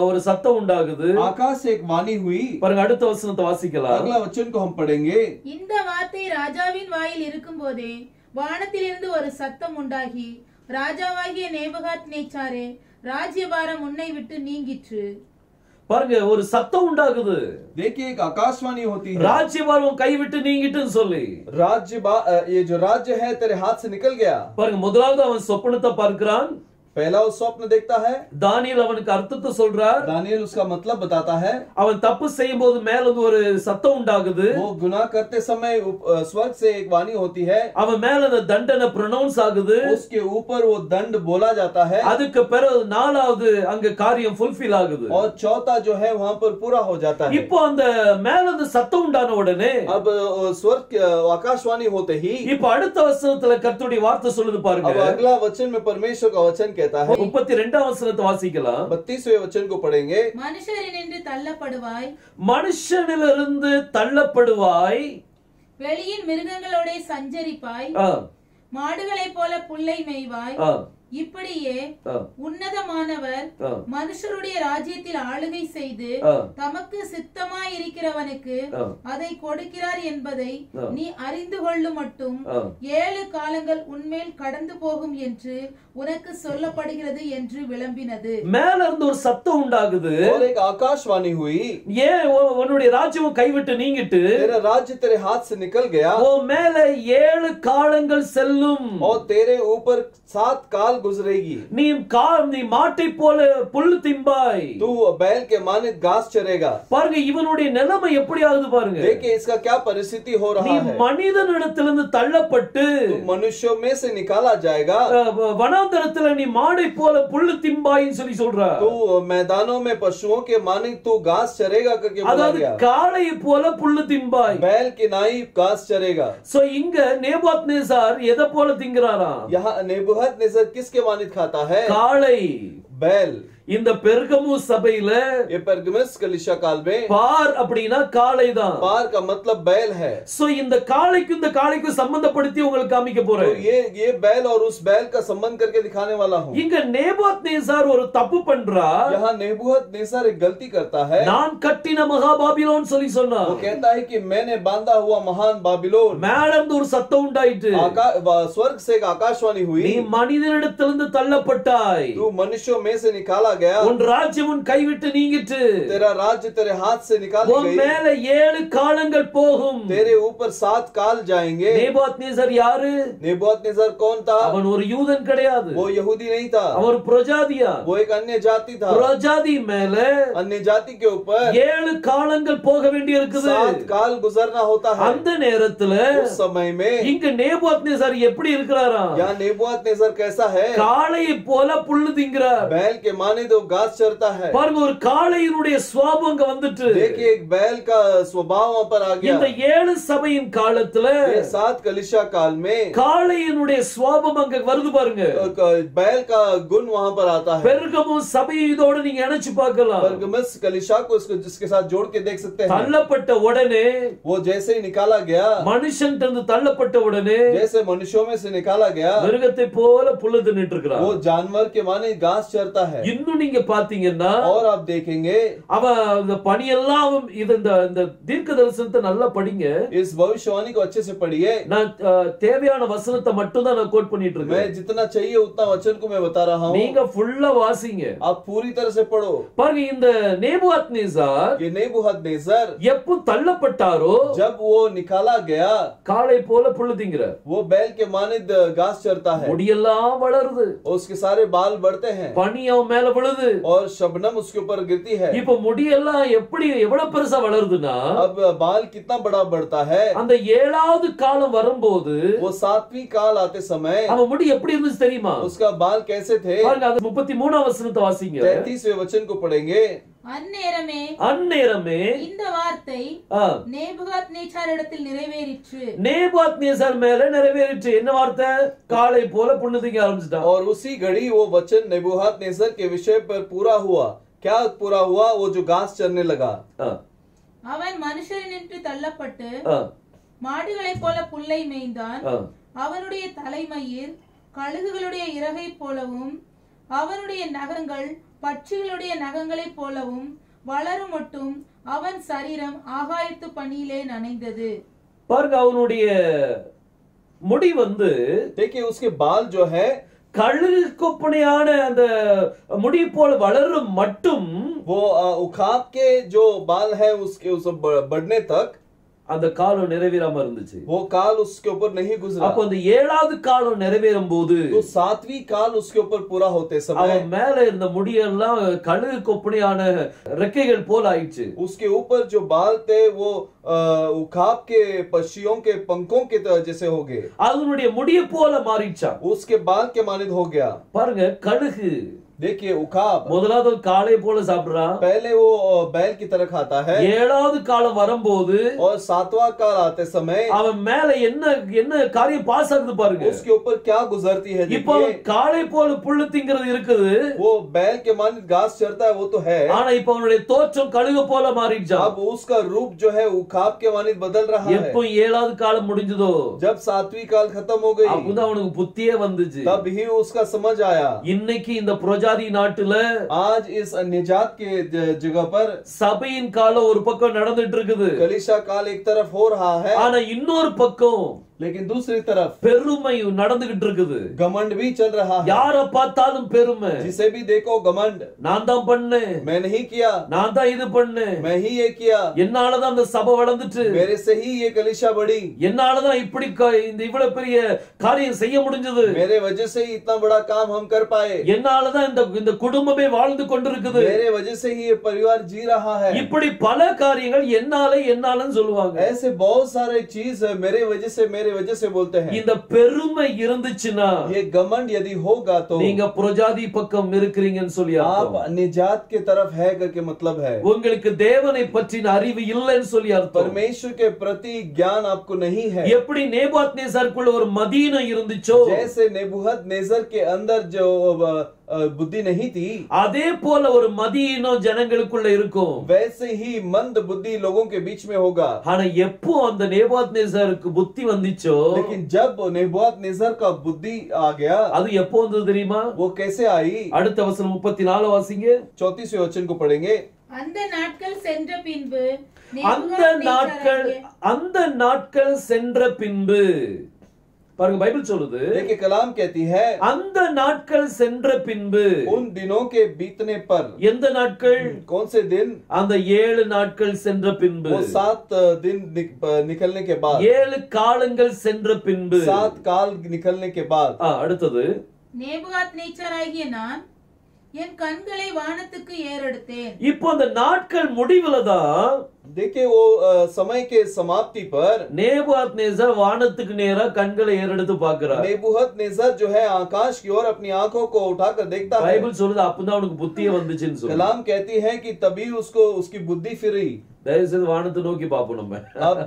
[SPEAKER 1] ஒரு சத்தம் உண்டாகுது.
[SPEAKER 2] आकाश से एक वाणी हुई।
[SPEAKER 1] பாருங்க, அடுத்த வசனத்தை வாசிக்கலாம்.
[SPEAKER 2] अगला वचन को हम पढ़ेंगे।
[SPEAKER 3] இந்த வார்த்தை ராஜாவின் வாயில் இருக்கும்போதே வானத்திலிருந்து ஒரு சத்தம் உண்டாகி, ராஜாவாகிய நேபுகாத்நேச்சாரே, ராஜ்யபாரம் உன்னை விட்டு நீங்கிற்று.
[SPEAKER 1] பாருங்க, ஒரு சத்தம் உண்டாகுது.
[SPEAKER 2] देखिए, एक आकाशवाणी होती है,
[SPEAKER 1] ராஜ்யபாரம் கை விட்டு நீங்கிட்டுன்னு சொல்லி.
[SPEAKER 2] ये जो राज्य है तेरे हाथ से निकल गया।
[SPEAKER 1] பாருங்க, முதலாவது அவன் சொப்பனத்தை பார்க்கிறான்.
[SPEAKER 2] पहला वो स्वप्न देखता है।
[SPEAKER 1] தானியேல் அவனுக்கு அர்த்தத்தை சொல்றார்.
[SPEAKER 2] दानियेल उसका मतलब बताता है।
[SPEAKER 1] அவன் தப்பு செய்யும் போது மேல இருந்து ஒரு சத்தம் உண்டாகுது.
[SPEAKER 2] वो गुनाह करते समय स्वर्ग से एक वाणी होती है।
[SPEAKER 1] அவன் மேல அந்த தண்டனை ப்ரொனவுன்ஸ் ஆகுது.
[SPEAKER 2] उसके ऊपर वो दंड बोला जाता है।
[SPEAKER 1] அதுக்கு பிறகு நாலாவது அங்க காரியம் ஃபுல்ஃபில் ஆகுது.
[SPEAKER 2] और चौथा जो है वहां पर पूरा हो जाता है।
[SPEAKER 1] இப்போ அந்த மேல இருந்து சத்தம் உண்டான உடனே
[SPEAKER 2] अब स्वर्ग आकाशवाणी होते ही
[SPEAKER 1] இப்போ அடுத்த வசனத்துல கர்த்தருடைய வார்த்தை சொல்லுது பாருங்க.
[SPEAKER 2] अब अगला वचन में परमेश्वर का वचन कहता है।
[SPEAKER 1] 32 वचनத்தை வாசிக்கலாம்.
[SPEAKER 2] 32वें वचन को पढ़ेंगे।
[SPEAKER 3] மனுஷரினின்று தள்ளப்படுவாய்,
[SPEAKER 1] மனுஷனிலிருந்து தள்ளப்படுவாய்,
[SPEAKER 3] வெளியின் மிருகங்களோட சஞ்சரிப்பாய், மாடுகளைப் போல புல்லை மேய்வாய். இப்படியே உன்னதமானவர் மனுஷருடைய ராஜ்யத்தில் ஆளுகை செய்து தமக்கு சித்தமாய் இருக்கிறவனுக்கு அதை கொடுக்கிறார் என்பதை நீ அறிந்து கொள்ளும் மட்டும் 7 காலங்கள் உன்மேல் கடந்து போகும் என்று உனக்கு சொல்லப்படுகிறது என்று விளம்பினது.
[SPEAKER 1] மேல இருந்து ஒரு சத்தம் உண்டாகுது.
[SPEAKER 2] और एक आकाशवाणी हुई,
[SPEAKER 1] ஏன் உன்னுடைய ராஜ்யம் கைவிட்டு நீங்கிட்டு,
[SPEAKER 2] तेरा राज्य तेरे हाथ से निकल गया,
[SPEAKER 1] உன் மேல 7 காலங்கள் செல்லும்,
[SPEAKER 2] और तेरे ऊपर 7 काल गुजरेगी।
[SPEAKER 1] நீ மாட்டை போல புல்லு திம்பாய்,
[SPEAKER 2] तू बैल के मानित घास चरेगा।
[SPEAKER 1] பாருங்க இவனுடைய நிலைமை எப்படி ஆகுது பாருங்க.
[SPEAKER 2] देखिए इसका क्या परिस्थिति हो रहा
[SPEAKER 1] நீ
[SPEAKER 2] है।
[SPEAKER 1] மனிதனிடத்திலிருந்து தள்ளப்பட்டு
[SPEAKER 2] मनुष्यों में से निकाला जाएगा।
[SPEAKER 1] வனாந்தரத்துல நீ மாடை போல புல்லு திம்பாயின்னு சொல்லி சொல்றா.
[SPEAKER 2] तू मैदानों में पशुओं के मानित तू घास चरेगा करके बोला
[SPEAKER 1] அதாவது
[SPEAKER 2] गया।
[SPEAKER 1] காளை போல புல்லு திம்பாய்,
[SPEAKER 2] बैल की नाई घास चरेगा।
[SPEAKER 1] சோ இங்க நேபுகாத்நேசார் எதை போல திங்கறாராம்?
[SPEAKER 2] यहाँ नेबूखदनेस्सर किसके मानित खाता है?
[SPEAKER 1] காளை.
[SPEAKER 2] बैल।
[SPEAKER 1] இந்த பெர்கமு சபையில
[SPEAKER 2] ये परगमुस कलीसिया काल में
[SPEAKER 1] பார் அப்படினா காளை தான்.
[SPEAKER 2] पार का मतलब बैल है।
[SPEAKER 1] சோ இந்த காளைக்கு சம்பந்தப்படுத்தி உங்களுக்கு காமிக்க போறேன்.
[SPEAKER 2] तो ये बैल और उस बैल का संबंध करके दिखाने वाला हूं।
[SPEAKER 1] இங்க நேபுகாத்நேசார் ஒரு தப்பு பண்றா.
[SPEAKER 2] यहाँ नेबूखदनेस्सर एक गलती करता है।
[SPEAKER 1] நான் கட்டின மகாபாபிலோன் சொல்லி சொன்னா.
[SPEAKER 2] वो कहता है कि मैंने बांधा हुआ महान बाबिलोन।
[SPEAKER 1] மேல இருந்து ஒரு சத்தம் உண்டாயிட்டு,
[SPEAKER 2] स्वर्ग से एक आकाशवाणी हुई,
[SPEAKER 1] நீ மனிதனிடத்திலிருந்து தள்ளப்பட்டாய்,
[SPEAKER 2] तू मनुष्यों में से निकाला गया,
[SPEAKER 1] உன் ராஜ்யம் உன் கைவிட்டு நீங்கிட்டு,
[SPEAKER 2] तेरा राज्य तेरे हाथ से निकाली
[SPEAKER 1] உன்
[SPEAKER 2] गई,
[SPEAKER 1] மேல 7 காலங்கள் போகும்.
[SPEAKER 2] तेरे ऊपर 7 काल जाएंगे।
[SPEAKER 1] நேபுகாத்நேசார் யாரு?
[SPEAKER 2] नेबूखदनेस्सर कौन था?
[SPEAKER 1] அவன் ஒரு யூதன் கிடையாது,
[SPEAKER 2] वो यहूदी नहीं था,
[SPEAKER 1] அவர் பிரஜாதியா.
[SPEAKER 2] वो एक अन्य जाति था।
[SPEAKER 1] பிரஜாதி மேல
[SPEAKER 2] अन्य जाति के ऊपर
[SPEAKER 1] 7 காலங்கள் போக வேண்டி இருக்குது.
[SPEAKER 2] 7 काल गुजरना होता है।
[SPEAKER 1] அந்த நேரத்துல
[SPEAKER 2] उस समय में
[SPEAKER 1] இங்க நேபுகாத்நேசார் எப்படி இருக்கிறாராம்?
[SPEAKER 2] यहाँ नेबूखदनेस्सर कैसा है?
[SPEAKER 1] காளையை போல புல்லு திங்கிறார்.
[SPEAKER 2] बैल के माने तो घास चरता है।
[SPEAKER 1] பாருங்க, ஒரு காளையினுடைய சுவாபம் அங்க வந்துட்டு.
[SPEAKER 2] देखिए एक बैल का स्वभाव वहां पर आ गया।
[SPEAKER 1] இந்த 7 சபையின் காலத்துல
[SPEAKER 2] ये 7 कलीसिया काल में
[SPEAKER 1] காளையினுடைய சுவாபம் அங்க வருது பாருங்க.
[SPEAKER 2] बैल का गुण वहां पर आता है।
[SPEAKER 1] பெர்கமு சபையை இதோட நீங்க இணைச்சு பார்க்கலாம்.
[SPEAKER 2] परगमुस कलीसिया को जिसके साथ जोड़ के देख सकते हैं।
[SPEAKER 1] தள்ளப்பட்ட உடனே,
[SPEAKER 2] वो जैसे ही निकाला गया,
[SPEAKER 1] மனுஷன் தள்ளப்பட்ட உடனே
[SPEAKER 2] जैसे मनुष्यों में से निकाला गया,
[SPEAKER 1] மிருகத்தை போல புல்லு தின்னுட்டு இருக்கிறான்.
[SPEAKER 2] वो जानवर के माने घास चरता है।
[SPEAKER 1] இன்னும் நீங்க பாத்தீங்கன்னா
[SPEAKER 2] और आप देखेंगे
[SPEAKER 1] அவன் இந்த பணியெல்லாம் இந்த தீர்க்க தரிசனத்தை நல்லா படிங்க.
[SPEAKER 2] इस भविष्यवाणी को अच्छे से पढ़िए।
[SPEAKER 1] நான் தேவையான வசனத்தை மட்டும் தான் நான் கோட் பண்ணிட்டு
[SPEAKER 2] मैं
[SPEAKER 1] இருக்கேன்.
[SPEAKER 2] जितना चाहिए उतना वचन को मैं बता रहा हूँ।
[SPEAKER 1] நீங்க ஃபுல்லா வாசிங்க.
[SPEAKER 2] आप पूरी तरह से पढ़ो।
[SPEAKER 1] பாருங்க, இந்த நேபுகாத்நேசார்
[SPEAKER 2] ये नेबूखदनेस्सर
[SPEAKER 1] எப்போ தள்ளப்பட்டாரோ
[SPEAKER 2] जब वो निकाला गया,
[SPEAKER 1] காளை போல புல்லு திங்கிறார்.
[SPEAKER 2] वो बैल के मानित घास चरता है।
[SPEAKER 1] முடியெல்லாம் வளருது,
[SPEAKER 2] और उसके सारे बाल बढ़ते हैं,
[SPEAKER 1] பனி அவன் மேல விழுது.
[SPEAKER 2] और शबनम उसके ऊपर गिरती है।
[SPEAKER 1] இப்ப முடியெல்லாம் எவ்வளவு பெருசா வளருதுன்னா,
[SPEAKER 2] अब बाल कितना बड़ा बढ़ता है।
[SPEAKER 1] அந்த 7வது காலம் வரும்போது
[SPEAKER 2] वो 7वीं काल आते समय
[SPEAKER 1] அவன் முடி எப்படி இருந்துச்சு தெரியுமா?
[SPEAKER 2] उसका बाल कैसे थे?
[SPEAKER 1] பாருங்க, அது 33ஆம் வசனத்தை வாசிங்க.
[SPEAKER 2] 33वें वचन को पढ़ेंगे।
[SPEAKER 3] அந்நேரமே இந்த வார்த்தை நேபுகாத்நேச்சாரிடத்தில் நிறைவேறிற்று.
[SPEAKER 1] நேபுகாத்நேச்சார் மேல நிறைவேறிற்று. என்ன வார்த்தை? காளை போல புண்ணு திங்க ஆரம்பிச்சிட்டான்.
[SPEAKER 2] और उसी घड़ी वो वचन नेबूखदनेस्सर के विषय पर पूरा हुआ. क्या पूरा हुआ? वो जो घास चरने लगा.
[SPEAKER 3] அவன் மனுஷரினின்று தள்ளப்பட்டு மாடுகளைப் போல புல்லை மேய்ந்தான். அவனுடைய தலைமயிர் கழுகுகளுடைய இறகை போலவும் அவனுடைய நகங்கள் பட்சிகளுடைய நகங்களைப் போலவும் வளரும் மட்டும் அவன் சரீரம் ஆகாயத்து பனியிலே நனைந்தது.
[SPEAKER 1] பாருங்க, அவனுடைய முடி வந்து
[SPEAKER 2] देखिए उसके बाल जो है
[SPEAKER 1] கழுகு கொப்பனையான அந்த முடி போல வளரும் மட்டும்
[SPEAKER 2] वो उखाब के जो बाल है उसके उस बढ़ने तक
[SPEAKER 1] அந்த காலம் நிறைவேறாம இருந்துச்சு.
[SPEAKER 2] वो काल उसके ऊपर नहीं गुजरा.
[SPEAKER 1] அப்ப அந்த ஏழாவது காலம் நிறைவேறும் போது
[SPEAKER 2] तो सातवीं काल उसके ऊपर पूरा होते समय
[SPEAKER 1] அவன் மேல இருந்த முடியெல்லாம் கழுகு கொப்பனையான ரெக்கைகள் போல ஆயிடுச்சு.
[SPEAKER 2] उसके ऊपर जो बाल थे वो उखाब के पक्षियों के पंखों के जैसे हो गए.
[SPEAKER 1] அதனுடைய முடிய போல மாறிடுச்சா.
[SPEAKER 2] उसके बाल के मानित हो गया.
[SPEAKER 1] பாருங்க, கழுகு
[SPEAKER 2] देखिए उखाब
[SPEAKER 1] முதலாவது காளை போல சாப்பிடுறான்.
[SPEAKER 2] पहले वो बैल की तरह खाता है.
[SPEAKER 1] ஏழாவது காலம் வரும்போது
[SPEAKER 2] और सातवां काल आते समय
[SPEAKER 1] அவன் மேல என்ன என்ன காரியம் பாஸ் ஆகுது பாருங்க.
[SPEAKER 2] उसके ऊपर क्या गुजरती है.
[SPEAKER 1] இப்போ காளை போல புல்லு திங்கிறது இருக்குது.
[SPEAKER 2] वो बैल के मानित घास चरता है, वो तो है.
[SPEAKER 1] ஆனா இப்போ அவனுடைய தோற்றம் கழுகு போல மாறிடுச்சா.
[SPEAKER 2] अब उसका रूप जो है उखाब के मानित बदल रहा है.
[SPEAKER 1] எப்போ ஏழாவது காலம் முடிஞ்சதோ,
[SPEAKER 2] जब सातवीं काल खत्म हो गई,
[SPEAKER 1] அப்பதான் அவனுக்கு புத்தியே வந்துச்சு.
[SPEAKER 2] तब ही उसका समझ आया.
[SPEAKER 1] இன்னைக்கு இந்த பிரஜாதி நாட்டுல
[SPEAKER 2] आज इस अन्यजात के जगह पर
[SPEAKER 1] சபையின் காலம் ஒரு பக்கம் நடந்துட்டு இருக்குது.
[SPEAKER 2] कलीसिया काल एक तरफ हो रहा है,
[SPEAKER 1] ஆனா இன்னொரு பக்கம்
[SPEAKER 2] लेकिन दूसरी तरफ
[SPEAKER 1] பெருமை நடந்துகிட்டு இருக்குது.
[SPEAKER 2] घमंड भी चल रहा है.
[SPEAKER 1] யார பார்த்தாலும் பெருமை.
[SPEAKER 2] जिसे भी देखो घमंड.
[SPEAKER 1] நான் தான் பண்ணேன்,
[SPEAKER 2] मैं नहीं किया,
[SPEAKER 1] நான் தான் இது பண்ணேன்,
[SPEAKER 2] मैं ही ये किया,
[SPEAKER 1] என்னாலதான் அந்த சபை வளர்ந்துச்சு,
[SPEAKER 2] मेरे से ही ये कलीसिया बढ़ी,
[SPEAKER 1] என்னாலதான் இப்படி இந்த இவ்வளவு பெரிய காரியம் செய்ய முடிஞ்சது,
[SPEAKER 2] मेरे वजह से ही इतना बड़ा काम हम कर पाए,
[SPEAKER 1] என்னாலதான் இந்த குடும்பமே வாழ்ந்து கொண்டிருக்குது,
[SPEAKER 2] मेरे वजह से ही ये परिवार जी रहा है.
[SPEAKER 1] இப்படி பல காரியங்கள் என்னாலன்னு சொல்லுவாங்க.
[SPEAKER 2] ऐसे बहुत सारे चीज है मेरे वजह से बोलते हैं.
[SPEAKER 1] இந்த பெருமை இருந்துச்சுன்னா,
[SPEAKER 2] ये घमंड यदि होगा तो
[SPEAKER 1] நீங்க பிரஜாதி பக்கம் இருக்கிறீங்கன்னு சொல்லி
[SPEAKER 2] आप
[SPEAKER 1] அர்த்தம்.
[SPEAKER 2] अन्यजात के तरफ है करके मतलब है.
[SPEAKER 1] உங்களுக்கு தேவனை பற்றின அறிவு இல்லைன்னு சொல்லி அர்த்தம்.
[SPEAKER 2] परमेश्वर के प्रति ज्ञान आपको नहीं है.
[SPEAKER 1] எப்படி நேபுகாத்நேச்சாருக்குள்ள ஒரு மதீனம் இருந்துச்சோ,
[SPEAKER 2] जैसे नेबूखदनेस्सर के अंदर जो बुद्धि नहीं थी,
[SPEAKER 1] அதே போல ஒரு மதீனம் ஜனங்களுக்குள்ள இருக்கும்.
[SPEAKER 2] वैसे ही मंद बुद्धि लोगों के बीच में होगा.
[SPEAKER 1] ஆனா எப்போ அந்த நேபுகாத்நேச்சாருக்கு புத்தி வந்துச்சோ,
[SPEAKER 2] लेकिन जब नेबूखदनेस्सर का बुद्धि आ गया,
[SPEAKER 1] அது எப்போ வந்தது தெரியுமா?
[SPEAKER 2] वो कैसे आई?
[SPEAKER 1] அடுத்த வசனம் 34 வாசிங்க.
[SPEAKER 2] 34वें वचन को पढ़ेंगे.
[SPEAKER 3] அந்த நாட்கள் சென்ற பின்பு
[SPEAKER 1] அந்த நாட்கள் சென்ற பின்பு, பாருங்க பைபிள் சொல்லுது,
[SPEAKER 2] देखिए कलाम कहती है
[SPEAKER 1] அந்த நாட்கள் சென்ற பின்பு.
[SPEAKER 2] उन दिनों के बीतने पर.
[SPEAKER 1] எந்த நாட்கள்?
[SPEAKER 2] कौन से दिन?
[SPEAKER 1] அந்த 7 நாட்கள் சென்ற பின்பு.
[SPEAKER 2] वो 7 दिन निकलने के बाद.
[SPEAKER 1] 7 காலங்கள் சென்ற பின்பு.
[SPEAKER 2] 7 काल निकलने के बाद.
[SPEAKER 1] அடுத்தது,
[SPEAKER 3] நேபுகாத்நேச்சாராகிய நான் என் கண்களை வானத்துக்கு ஏறெடுத்தேன்.
[SPEAKER 1] இப்போ அந்த நாட்கள் முடிவுலதான்,
[SPEAKER 2] देखिए वो समय के समाप्ति पर
[SPEAKER 1] நேபுகாத்நேச்சார் வானத்துக்கு நேரா கண்களை ஏறெடுத்து பார்க்கிறார்.
[SPEAKER 2] नेबूखदनेस्सर जो है आकाश की ओर अपनी आंखों को उठाकर देखता है.
[SPEAKER 1] பைபிள் சொல்லுது அப்பதான் அவனுக்கு புத்தியே வந்துச்சுன்னு சொல்லு.
[SPEAKER 2] कलाम कहती है कि तभी उसको उसकी बुद्धि फिरी.
[SPEAKER 1] தயவு செய்து வானத்தை நோக்கி பார்ப்போம். நம்ம
[SPEAKER 2] अब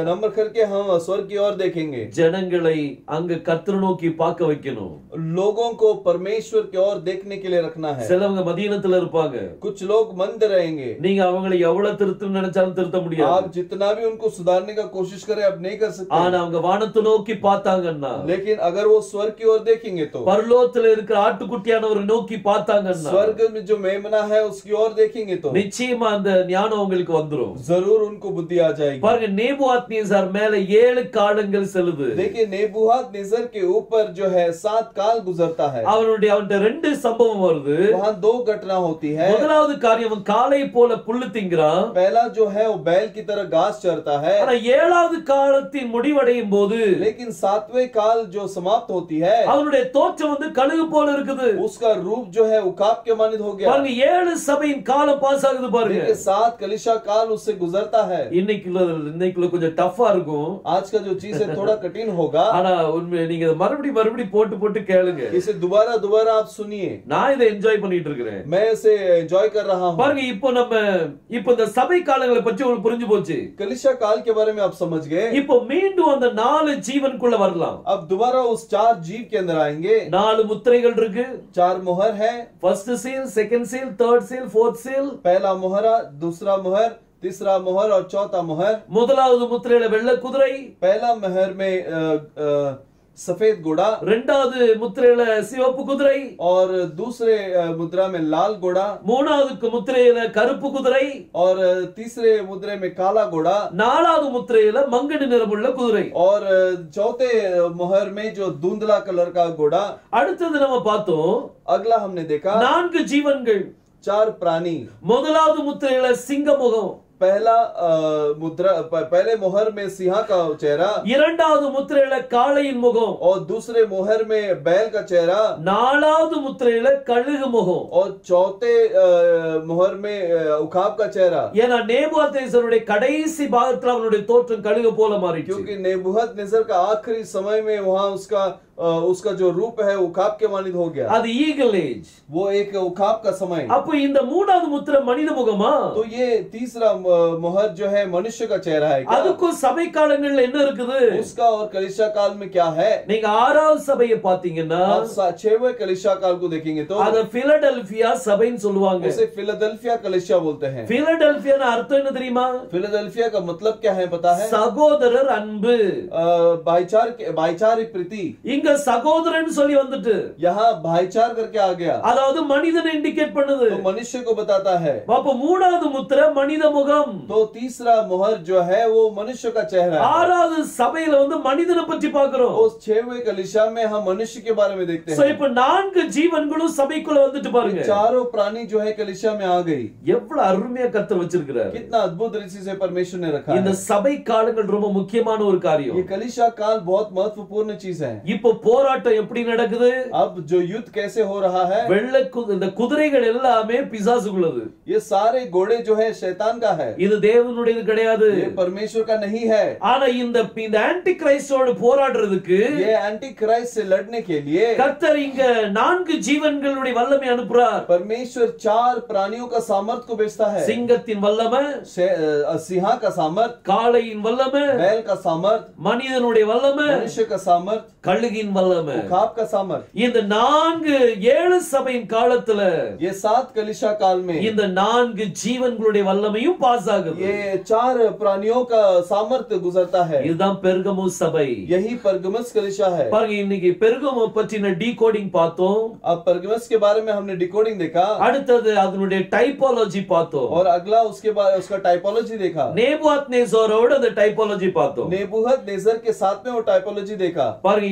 [SPEAKER 2] नंबर करके हम स्वर्ग की ओर देखेंगे.
[SPEAKER 1] ஜனங்களை அங்க கர்த்தரை நோக்கி பார்க்க வைக்கணும்.
[SPEAKER 2] लोगों को परमेश्वर की ओर देखने के लिए रखना है.
[SPEAKER 1] சிலவங்க மதீனத்துல இருப்பாங்க.
[SPEAKER 2] कुछ लोग मंद रहेंगे.
[SPEAKER 1] நீங்க அவங்களை எவ்வளவு திருத்தம் நினைச்சாலும் திருத்த முடியாது.
[SPEAKER 2] आप जितना भी उनको सुधारने का कोशिश करें आप नहीं कर सकते.
[SPEAKER 1] ஆனா அவங்க வானத்தை நோக்கி பார்த்தாங்கன்னா,
[SPEAKER 2] लेकिन अगर वो स्वर्ग की ओर देखेंगे तो,
[SPEAKER 1] பரலோகத்துல இருக்கிற ஆட்டுக்குட்டியானவரை நோக்கி பார்த்தாங்கன்னா,
[SPEAKER 2] स्वर्ग में जो मेमना है उसकी ओर देखेंगे तो
[SPEAKER 1] நிச்சயமா அந்த ஞானம் உங்களுக்கு வந்துரும்.
[SPEAKER 2] जरूर उनको बुद्धि आ जाएगी.
[SPEAKER 1] பாருங்க, நேபுகாத்நேச்சார் மேல 7 காலங்கள் செல்லுது.
[SPEAKER 2] देखिए नेबूखदनेस्सर के ऊपर जो है 7 काल गुजरता है.
[SPEAKER 1] அவனுடைய 2 சம்பவம் வருது.
[SPEAKER 2] वहाँ 2 घटना होती है.
[SPEAKER 1] முதலாவது காரியம், அவன் காளை போல புல்லு திங்கிறான்.
[SPEAKER 2] पहला जो है वो बैल की तरह घास चरता है.
[SPEAKER 1] ஆனா 7வது காலத்தின் முடிவடையும் போது,
[SPEAKER 2] लेकिन 7वें काल जो समाप्त होती है,
[SPEAKER 1] அவனுடைய தோற்றம் கழுகு போல இருக்குது.
[SPEAKER 2] उसका रूप जो है उकाब के मानित हो गया.
[SPEAKER 1] பாருங்க, 7 சபையின் காலம் பாஸ் ஆகுது. பாருங்க,
[SPEAKER 2] 7 कलीसिया काल साल उससे गुजरता है।
[SPEAKER 1] இன்னைக்குள்ள கொஞ்சம் டஃபா இருக்கும்.
[SPEAKER 2] आज का जो चीज है थोड़ा कठिन होगा,
[SPEAKER 1] ஆனா உண்மை நீங்க இதை மறுபடி போட்டு கேளுங்க.
[SPEAKER 2] इसे दोबारा आप सुनिए।
[SPEAKER 1] நான் இதை என்ஜாய் பண்ணிட்டு இருக்கிறேன்.
[SPEAKER 2] मैं इसे एंजॉय कर रहा हूं।
[SPEAKER 1] பாருங்க, இப்போ இந்த சபை காலங்களை பற்றி உங்களுக்கு புரிஞ்சு போச்சு.
[SPEAKER 2] कलीसिया काल के बारे में आप समझ गए।
[SPEAKER 1] இப்போ மீண்டும் அந்த 4 ஜீவனுக்குள்ள வரலாம்.
[SPEAKER 2] अब दोबारा उस 4 जीव के अंदर आएंगे।
[SPEAKER 1] 4 முத்திரைகள் இருக்கு.
[SPEAKER 2] 4 मोहर है।
[SPEAKER 1] First seal, second seal, third seal, fourth seal.
[SPEAKER 2] पहला मोहरा, दूसरा मोहर, तीसरा मोहर और चौथा मोहर।
[SPEAKER 1] முதலாவது முத்திரையில வெள்ளை குதிரை.
[SPEAKER 2] पहला मोहर में सफेद घोड़ा।
[SPEAKER 1] இரண்டாவது முத்திரையில சிவப்பு குதிரை.
[SPEAKER 2] और दूसरे मुद्रा में लाल घोड़ा।
[SPEAKER 1] மூணாவது முத்திரையில கருப்பு குதிரை.
[SPEAKER 2] और तीसरे मुद्रे में काला घोड़ा।
[SPEAKER 1] நாலாவது முத்திரையில மங்கனி நிறமுள்ள குதிரை.
[SPEAKER 2] और चौथे मोहर में जो धुंधला कलर का घोड़ा।
[SPEAKER 1] அடுத்தது நம்ம பார்த்தோம்,
[SPEAKER 2] अगला हमने देखा
[SPEAKER 1] 4 ஜீவன்கள்,
[SPEAKER 2] 4 प्राणी।
[SPEAKER 1] முதலாவது முத்திரையில சிங்க முகம்.
[SPEAKER 2] पहला मुद्रा, पहले मोहर में सिंह का चेहरा।
[SPEAKER 1] இரண்டாவது முத்திரையில காளையின் முகம்.
[SPEAKER 2] और दूसरे मोहर में बैल का चेहरा।
[SPEAKER 1] நாலாவது முத்திரையில கழுகு முகம்.
[SPEAKER 2] और चौथे मोहर में उखाब का चेहरा।
[SPEAKER 1] ஏன்னா நேபுகாத்நேசருடைய கடைசி பாகத்துல அவனுடைய தோற்றம் கழுகு போல மாறிச்சு.
[SPEAKER 2] क्योंकि नेबूखदनेस्सर का आखिरी समय में वहां उसका जो रूप है उखाब के मानित हो गया।
[SPEAKER 1] அது ஈगल एज,
[SPEAKER 2] वो एक उखाब का समय।
[SPEAKER 1] அப்ப இந்த மூணாவது முத்திரை மனித முகமா?
[SPEAKER 2] तो ये तीसरा मोहर जो है मनुष्य का चेहरा है क्या?
[SPEAKER 1] அதுக்கும் சபை காலங்கள்ல என்ன இருக்குது?
[SPEAKER 2] उसका और कलीसिया काल में क्या है?
[SPEAKER 1] நீங்க 6வது சபையை பாத்தீங்கன்னா
[SPEAKER 2] आप 6वें कलीसिया काल को देखेंगे तो
[SPEAKER 1] அத பிலடெல்பியா சபைன்னு சொல்லுவாங்க.
[SPEAKER 2] उसे फिलाडेल्फिया कलीसिया बोलते हैं।
[SPEAKER 1] பிலடெல்பியான அர்த்தம் என்ன தெரியுமா?
[SPEAKER 2] फिलाडेल्फिया का मतलब क्या है पता है?
[SPEAKER 1] சகோதரர் அன்பு,
[SPEAKER 2] भाईचारे प्रीति।
[SPEAKER 1] இங்க சகோதரன் சொல்லி வந்துட்டு
[SPEAKER 2] यहाँ भाईचार करके आ गया,
[SPEAKER 1] அதாவது மனிதனை இண்டிகேட் பண்ணுது.
[SPEAKER 2] तो मनुष्य को बताता है।
[SPEAKER 1] அப்ப மூணாவது முத்திரை மனித முகம்.
[SPEAKER 2] तो तीसरा मोहर जो है वो मनुष्य का चेहरा है।
[SPEAKER 1] 6வது சபையில மனிதனை பற்றி பார்க்கிறோம்.
[SPEAKER 2] उस 6वें कलीसिया में हम मनुष्य के बारे में देखते
[SPEAKER 1] சோ
[SPEAKER 2] हैं।
[SPEAKER 1] இப்ப 4 ஜீவன்களும் சபைக்குள்ள வந்துட்டு பாருங்க.
[SPEAKER 2] चारों प्राणी जो है कलीसिया में आ गई।
[SPEAKER 1] எவ்வளவு அருமையா கர்த்தர் வச்சிருக்கிறார்.
[SPEAKER 2] कितना अद्भुत रीति से परमेश्वर ने रखा
[SPEAKER 1] இந்த
[SPEAKER 2] है।
[SPEAKER 1] சபை காலங்கள் ரொம்ப முக்கியமான ஒரு காரியம்.
[SPEAKER 2] ये कलीसिया काल बहुत महत्वपूर्ण चीज है।
[SPEAKER 1] இப்போ போராட்டம் எப்படி நடக்குது?
[SPEAKER 2] अब जो युद्ध कैसे हो रहा है?
[SPEAKER 1] வெள்ளை இந்த குதிரைகள் எல்லாமே பிசாசுக்குள்ளது.
[SPEAKER 2] ये सारे घोड़े जो है शैतान का है,
[SPEAKER 1] இது தேவனுடையது கிடையாது.
[SPEAKER 2] ये परमेश्वर का नहीं है।
[SPEAKER 1] ஆனா இந்த ஆன்டி கிரைஸ்டோடு போராடுறதுக்கு
[SPEAKER 2] ये एंटी क्राइस्ट से लड़ने के लिए
[SPEAKER 1] கர்த்தர் இங்க 4 ஜீவன்களுடைய வல்லமை அனுப்புறார்.
[SPEAKER 2] परमेश्वर 4 प्राणियों का सामर्थ को भेजता है।
[SPEAKER 1] சிங்கத்தின் வல்லமை,
[SPEAKER 2] सिंह का सामर्थ,
[SPEAKER 1] காளையின் வல்லமை,
[SPEAKER 2] बैल का सामर्थ,
[SPEAKER 1] மனிதனுடைய வல்லமை,
[SPEAKER 2] मनुष्य का सामर्थ,
[SPEAKER 1] கழுகின் வல்லமை.
[SPEAKER 2] उखाब का सामर्थ।
[SPEAKER 1] இந்த 7 சபையின் காலத்துல
[SPEAKER 2] ये 7 कलीसिया काल में
[SPEAKER 1] இந்த 4 ஜீவன்களுடைய வல்லமையும் பாஸ் ஆகுது.
[SPEAKER 2] ये 4 प्राणियों का सामर्थ गुजरता है।
[SPEAKER 1] இதுதான் பெர்கமு சபை.
[SPEAKER 2] यही परगमस कलीसिया है।
[SPEAKER 1] பாருங்க, இன்னைக்கு பெர்கமு பற்றின டீகோடிங் பார்த்தோம்.
[SPEAKER 2] अब परगमस के बारे में हमने डिकोडिंग देखा।
[SPEAKER 1] அடுத்தது அதனுடைய டைபாலஜி பார்த்தோம்.
[SPEAKER 2] और अगला उसके बाद उसका टाइपोलॉजी देखा।
[SPEAKER 1] நேபுகாத்நேசரோட அந்த டைபாலஜி பார்த்தோம்.
[SPEAKER 2] नेबूखदनेस्सर के साथ में वो टाइपोलॉजी देखा।
[SPEAKER 1] பாருங்க,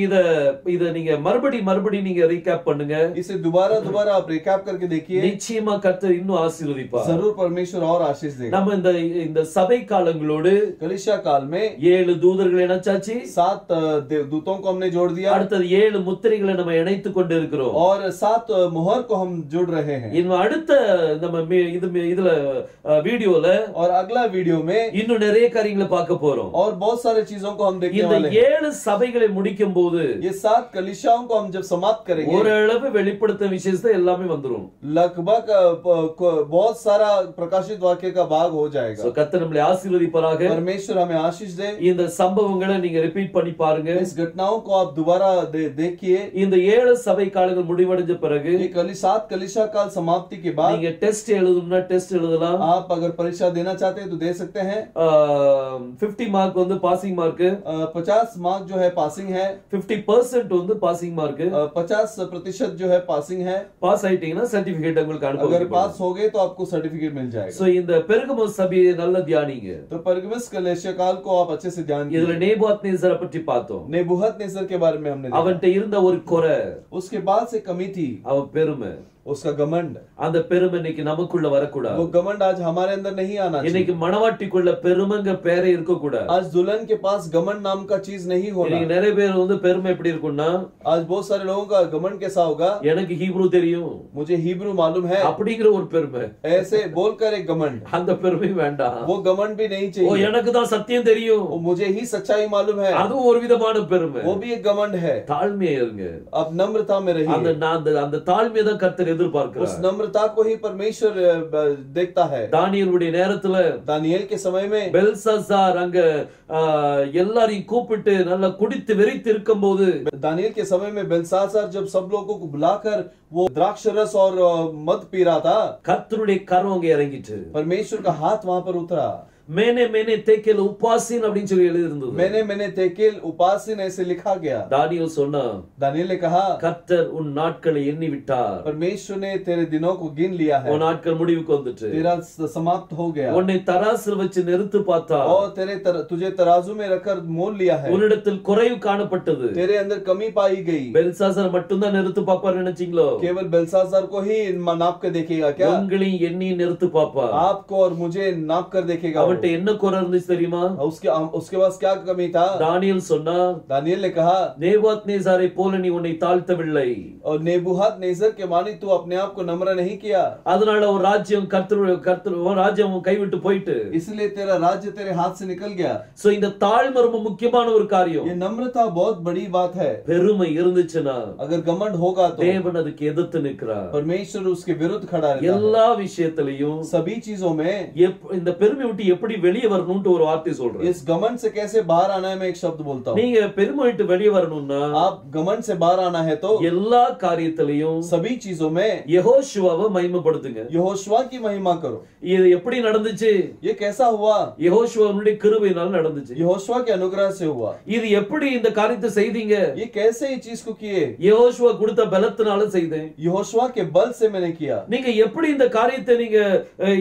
[SPEAKER 1] இத நீங்க மறுபடி நீங்க ரீகேப் பண்ணுங்க.
[SPEAKER 2] इसे दोबारा आप रिकैप करके देखिए।
[SPEAKER 1] நிச்சயமா கர்த்தர் இன்னும் ஆசீர்வதிப்பார்.
[SPEAKER 2] जरूर परमेश्वर और आशीष देगा।
[SPEAKER 1] நம்ம இந்த சபை காலங்களோடு
[SPEAKER 2] कलीसिया काल में
[SPEAKER 1] 7 தூதர்களை இணைச்சாச்சு.
[SPEAKER 2] 7 दूतों को हमने जोड़ दिया।
[SPEAKER 1] அடுத்தது 7 முத்திரைகளை நம்ம இணைத்து கொண்டு இருக்கிறோம்.
[SPEAKER 2] और 7 मोहर को हम जोड़ रहे हैं।
[SPEAKER 1] இன்னும் அடுத்த நம்ம இதுல வீடியோல
[SPEAKER 2] और अगला वीडियो में
[SPEAKER 1] இன்னும் நிறைய காரியங்களை பார்க்க போறோம்.
[SPEAKER 2] और बहुत सारे चीजों को हम देखने
[SPEAKER 1] இந்த
[SPEAKER 2] वाले हैं।
[SPEAKER 1] 7 சபைகளை முடிக்கும் போது
[SPEAKER 2] ये 7 कलीसियाओं को हम जब समाप्त करेंगे,
[SPEAKER 1] ஓரளவு வெளிப்படுத்தும் விசேஷத்தை எல்லாமே வந்துரும்.
[SPEAKER 2] लगभग बहुत सारा प्रकाशित वाक्य का भाग हो जाएगा।
[SPEAKER 1] கர்த்தர் நம்மளை ஆசீர்வதிப்பாராக.
[SPEAKER 2] परमेश्वर हमें आशीष दे।
[SPEAKER 1] இந்த சம்பவங்களை நீங்க ரிப்பீட் பண்ணி பாருங்க.
[SPEAKER 2] इस घटनाओं को आप दोबारा देखिए।
[SPEAKER 1] இந்த 7 சபை காலங்கள் முடிவடைஞ்ச பிறகு
[SPEAKER 2] ये 7 कलीसिया काल समाप्ति के बाद
[SPEAKER 1] நீங்க டெஸ்ட் எழுதணும்னா டெஸ்ட் எழுதலாம்.
[SPEAKER 2] आप अगर परीक्षा देना चाहते हैं तो दे सकते हैं।
[SPEAKER 1] 50 மார்க் பாசிங் மார்க்,
[SPEAKER 2] 50 मार्क जो है पासिंग है,
[SPEAKER 1] 50% பாசிங் மார்க்,
[SPEAKER 2] 50% जो है पासिंग है।
[SPEAKER 1] பாஸ் ஆயிட்டீங்கன்னா சர்டிபிகேட் உங்களுக்கு
[SPEAKER 2] अगर
[SPEAKER 1] அனுப்புவாங்க.
[SPEAKER 2] पास हो गए तो आपको सर्टिफिकेट मिल जाएगा।
[SPEAKER 1] சோ இந்த பெர்கமு சபையை நல்ல தியானிங்க.
[SPEAKER 2] तो परगमस कलीसिया काल को आप अच्छे से ध्यान
[SPEAKER 1] இதுல
[SPEAKER 2] कीजिए।
[SPEAKER 1] நேபுகாத்நேசரை பற்றி பார்த்தோம்.
[SPEAKER 2] नेबूखदनेस्सर के बारे में हमने देखा।
[SPEAKER 1] அவன்கிட்ட இருந்த ஒரு குறை,
[SPEAKER 2] उसके बाद से कमी थी,
[SPEAKER 1] அவன் பெருமை.
[SPEAKER 2] उसका घमंड,
[SPEAKER 1] அந்த பெருமை இன்னைக்கு நமக்குள்ள வரக்கூடாது.
[SPEAKER 2] वो घमंड आज हमारे अंदर नहीं आना चाहिए।
[SPEAKER 1] இன்னைக்கு மணவாட்டிக்குள்ள பெருமைங்க பேரே இருக்க கூடாது.
[SPEAKER 2] आज दुल्हन के पास घमंड नाम का चीज नहीं होना।
[SPEAKER 1] இன்னைக்கு நிறைய பேர் வந்து பெருமை எப்படி இருக்கும்னா,
[SPEAKER 2] आज बहुत सारे लोगों का घमंड कैसा होगा,
[SPEAKER 1] எனக்கு ஹீப்ரு தெரியும்
[SPEAKER 2] मुझे हिब्रू मालूम है,
[SPEAKER 1] அப்படிங்கிற ஒரு பெருமை.
[SPEAKER 2] ऐसे बोलकर एक घमंड,
[SPEAKER 1] அந்த பெருமை வேண்டாம்.
[SPEAKER 2] वो घमंड भी नहीं
[SPEAKER 1] ஓ
[SPEAKER 2] चाहिए।
[SPEAKER 1] எனக்கு தான் சத்தியம் தெரியும்,
[SPEAKER 2] वो मुझे ही सच्चाई मालूम है,
[SPEAKER 1] அதுவும் ஒரு விதமான பெருமை.
[SPEAKER 2] वो भी एक घमंड है।
[SPEAKER 1] தாழ்மையா இருங்க.
[SPEAKER 2] अब नम्रता में
[SPEAKER 1] அந்த
[SPEAKER 2] रहिए।
[SPEAKER 1] அந்த தாழ்மையை தான் கர்த்தர்
[SPEAKER 2] उस
[SPEAKER 1] எதிர்பார்க்கிறார்.
[SPEAKER 2] नम्रता को ही परमेश्वर देखता है।
[SPEAKER 1] தானியேலுடைய நேரத்துல
[SPEAKER 2] दानियेल के समय में
[SPEAKER 1] பெல்சாசார் அங்க எல்லாரையும் கூப்பிட்டு நல்லா குடித்து வெறித்து இருக்கும்போது,
[SPEAKER 2] दानियेल के समय में बेलसासार जब सब लोगों को बुलाकर वो द्राक्ष रस और मद पी रहा था,
[SPEAKER 1] கர்த்தருடைய கரம் அங்க இறங்கிட்டு,
[SPEAKER 2] परमेश्वर का हाथ वहां पर उतरा।
[SPEAKER 1] மேனே மேனே தேக்கேல் உபாசின் அப்படின்னு சொல்லி எழுதி இருந்தது.
[SPEAKER 2] मैंने तेकेल उपासिन ऐसे लिखा गया।
[SPEAKER 1] தானியேல் சொன்னா,
[SPEAKER 2] दानियेल ने कहा,
[SPEAKER 1] கர்த்தர் உன் நாட்களை எண்ணி விட்டார்,
[SPEAKER 2] परमेश्वर ने तेरे दिनों को गिन लिया है,
[SPEAKER 1] உன் நாட்கள் முடிவுக்கு வந்துட்டு,
[SPEAKER 2] तेरा समाप्त हो गया,
[SPEAKER 1] உன்னை தராசில் வச்சு நிறுத்து பார்த்தா,
[SPEAKER 2] और तुझे तराजू में रखकर मोल लिया है,
[SPEAKER 1] உன்னிடத்தில் குறைவு காணப்பட்டது.
[SPEAKER 2] तेरे अंदर कमी पाई गई।
[SPEAKER 1] பெல்சாசார் மட்டும்தான் நிறுத்து பாப்பார் நினைச்சீங்களோ?
[SPEAKER 2] केवल बेलसासार को ही नाप कर देखेगा क्या?
[SPEAKER 1] உங்களையும் எண்ணி நிறுத்து பாப்பா.
[SPEAKER 2] आपको और मुझे नाप कर देखेगा।
[SPEAKER 1] அவன்கிட்ட என்ன குறை இருந்துச்சு தெரியுமா?
[SPEAKER 2] उसके पास क्या कमी था?
[SPEAKER 1] தானியேல் சொன்னா,
[SPEAKER 2] दानियेल ने कहा,
[SPEAKER 1] நேபுகாத்நேசாரை போல நீ உன்னை தாழ்த்தவில்லை,
[SPEAKER 2] और नेबूखदनेस्सर के मानी तू अपने आप को नम्र नहीं किया,
[SPEAKER 1] அதனால ஒரு ராஜ்யம் கர்த்தர் ராஜ்யம் கைவிட்டு போயிட்டு,
[SPEAKER 2] इसलिए तेरा राज्य तेरे हाथ से निकल गया।
[SPEAKER 1] சோ இந்த தாழ்மை ரொம்ப முக்கியமான ஒரு காரியம்.
[SPEAKER 2] ये नम्रता बहुत बड़ी बात है।
[SPEAKER 1] பெருமை இருந்துச்சுன்னா
[SPEAKER 2] अगर घमंड होगा तो
[SPEAKER 1] தேவன் அதுக்கு எதிர்த்து நிற்கிறார்.
[SPEAKER 2] परमेश्वर उसके विरुद्ध खड़ा रहता है।
[SPEAKER 1] எல்லா விஷயத்திலையும்
[SPEAKER 2] सभी चीजों में
[SPEAKER 1] இந்த பெருமை விட்டு எப்படி வெளியே வரணும்னு ஒரு வார்த்தை சொல்றேன்.
[SPEAKER 2] इस घमंड से कैसे बाहर आना है, मैं एक शब्द बोलता हूँ।
[SPEAKER 1] நீங்க பெருமை விட்டு வெளியே வரணும்னா,
[SPEAKER 2] आप घमंड से बाहर आना है तो
[SPEAKER 1] எல்லா காரியத்திலையும்
[SPEAKER 2] सभी चीजों में
[SPEAKER 1] யெகோஷுவாவை மகிமைப்படுத்துங்க.
[SPEAKER 2] यहोशुआ की महिमा करो।
[SPEAKER 1] இது எப்படி நடந்துச்சு?
[SPEAKER 2] ये कैसा हुआ?
[SPEAKER 1] யெகோஷுவாவுடைய கிருபையினால நடந்துச்சு.
[SPEAKER 2] यहोशुआ के अनुग्रह से हुआ।
[SPEAKER 1] இது எப்படி இந்த காரியத்தை செய்தீங்க?
[SPEAKER 2] ये कैसे ये चीज को किए?
[SPEAKER 1] யெகோஷுவா கொடுத்த பலத்தினால செய்தேன்.
[SPEAKER 2] यहोशुआ के बल से मैंने किया।
[SPEAKER 1] நீங்க எப்படி இந்த காரியத்தை நீங்க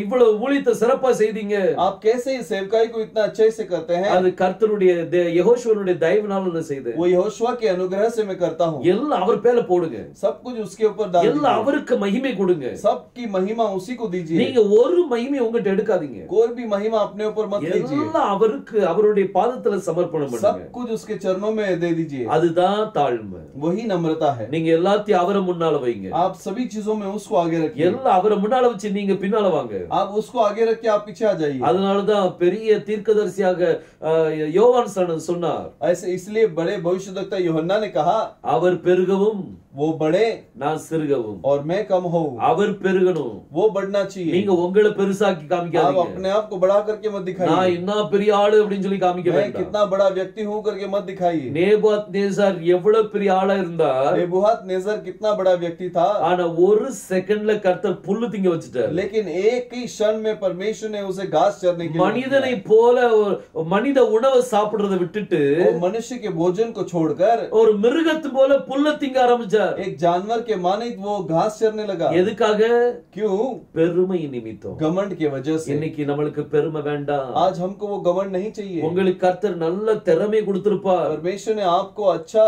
[SPEAKER 1] இவ்வளவு ஊழியத்தை சிறப்பா செய்தீங்க?
[SPEAKER 2] आप कैसे इस सेवकाई को इतना अच्छे से करते हैं?
[SPEAKER 1] அது கர்த்தருடைய யெகோஷுவனுடைய தயவுனால நான் செய்தேன்.
[SPEAKER 2] वो यहोशुआ के अनुग्रह से मैं करता हूँ।
[SPEAKER 1] எல்லாம் அவர் பேர்ல போடுங்க.
[SPEAKER 2] सब कुछ उसके ऊपर डाल
[SPEAKER 1] எல்லாம்
[SPEAKER 2] दीजिए।
[SPEAKER 1] அவருக்கு மகிமை கொடுங்க.
[SPEAKER 2] सबकी महिमा उसी को दीजिए।
[SPEAKER 1] நீங்க ஒரு மகிமை உங்ககிட்ட எடுக்காதீங்க.
[SPEAKER 2] कोई भी महिमा अपने ऊपर मत लीजिए।
[SPEAKER 1] எல்லாம் அவருக்கு அவருடைய பாதத்துல சமர்ப்பணம்
[SPEAKER 2] सब
[SPEAKER 1] பண்ணுங்க.
[SPEAKER 2] कुछ उसके चरणों में दे दीजिए।
[SPEAKER 1] அதுதான் தாழ்மை.
[SPEAKER 2] वही नम्रता है।
[SPEAKER 1] நீங்க எல்லாத்தையும் அவரை முன்னால வைங்க.
[SPEAKER 2] आप सभी चीजों में उसको आगे रखिए।
[SPEAKER 1] எல்லாம் அவரை முன்னால வச்சு நீங்க பின்னால வாங்க.
[SPEAKER 2] आप उसको आगे रख के आप पीछे आ जाइए।
[SPEAKER 1] அதனாலதான் பெரிய தீர்க்கதரிசியாக யோவான் சொன்னார்,
[SPEAKER 2] ऐसे इसलिए बड़े भविष्यद्वक्ता यूहन्ना ने कहा,
[SPEAKER 1] அவர் பெருகவும்
[SPEAKER 2] वो बढ़े
[SPEAKER 1] நான் சிறுகவும்,
[SPEAKER 2] और मैं कम हूँ।
[SPEAKER 1] அவர் பெருகணும்,
[SPEAKER 2] वो बढ़ना चाहिए।
[SPEAKER 1] நீங்க உங்களை பெருசாக்கி
[SPEAKER 2] आप
[SPEAKER 1] காமிக்காதீங்க.
[SPEAKER 2] अपने आप को बड़ा करके मत
[SPEAKER 1] நான்
[SPEAKER 2] दिखाइए।
[SPEAKER 1] என்ன பெரிய ஆளு அப்படின்னு சொல்லி காமிக்க
[SPEAKER 2] मैं
[SPEAKER 1] வேண்டாம்.
[SPEAKER 2] कितना बड़ा व्यक्ति हूँ करके मत दिखाइए।
[SPEAKER 1] நேபுகாத்நேசார் எவ்வளவு பெரிய ஆளா இருந்தார்,
[SPEAKER 2] नेबूखदनेस्सर कितना बड़ा व्यक्ति था,
[SPEAKER 1] ஆனா ஒரு செகண்ட்ல கர்த்தர் புல்லு திங்க வச்சுட்டார்.
[SPEAKER 2] लेकिन एक ही क्षण में परमेश्वर ने उसे घास चरने के लिए
[SPEAKER 1] மனிதனை போல மனித உணவை சாப்பிடுறதை விட்டுட்டு
[SPEAKER 2] वो मनुष्य के भोजन को छोड़कर
[SPEAKER 1] ஒரு மிருகத்து போல புல்ல திங்க ஆரம்பிச்சார்.
[SPEAKER 2] एक जानवर के मानित वो घास चरने लगा।
[SPEAKER 1] எதுக்காக?
[SPEAKER 2] क्यों?
[SPEAKER 1] பெருமை நிமித்தம்.
[SPEAKER 2] घमंड की वजह से।
[SPEAKER 1] இன்னைக்கு நம்மளுக்கு பெருமை வேண்டாம்.
[SPEAKER 2] आज हमको वो घमंड नहीं चाहिए।
[SPEAKER 1] உங்களுக்கு கர்த்தர் நல்ல திறமை கொடுத்திருப்பார்.
[SPEAKER 2] परमेश्वर ने आपको अच्छा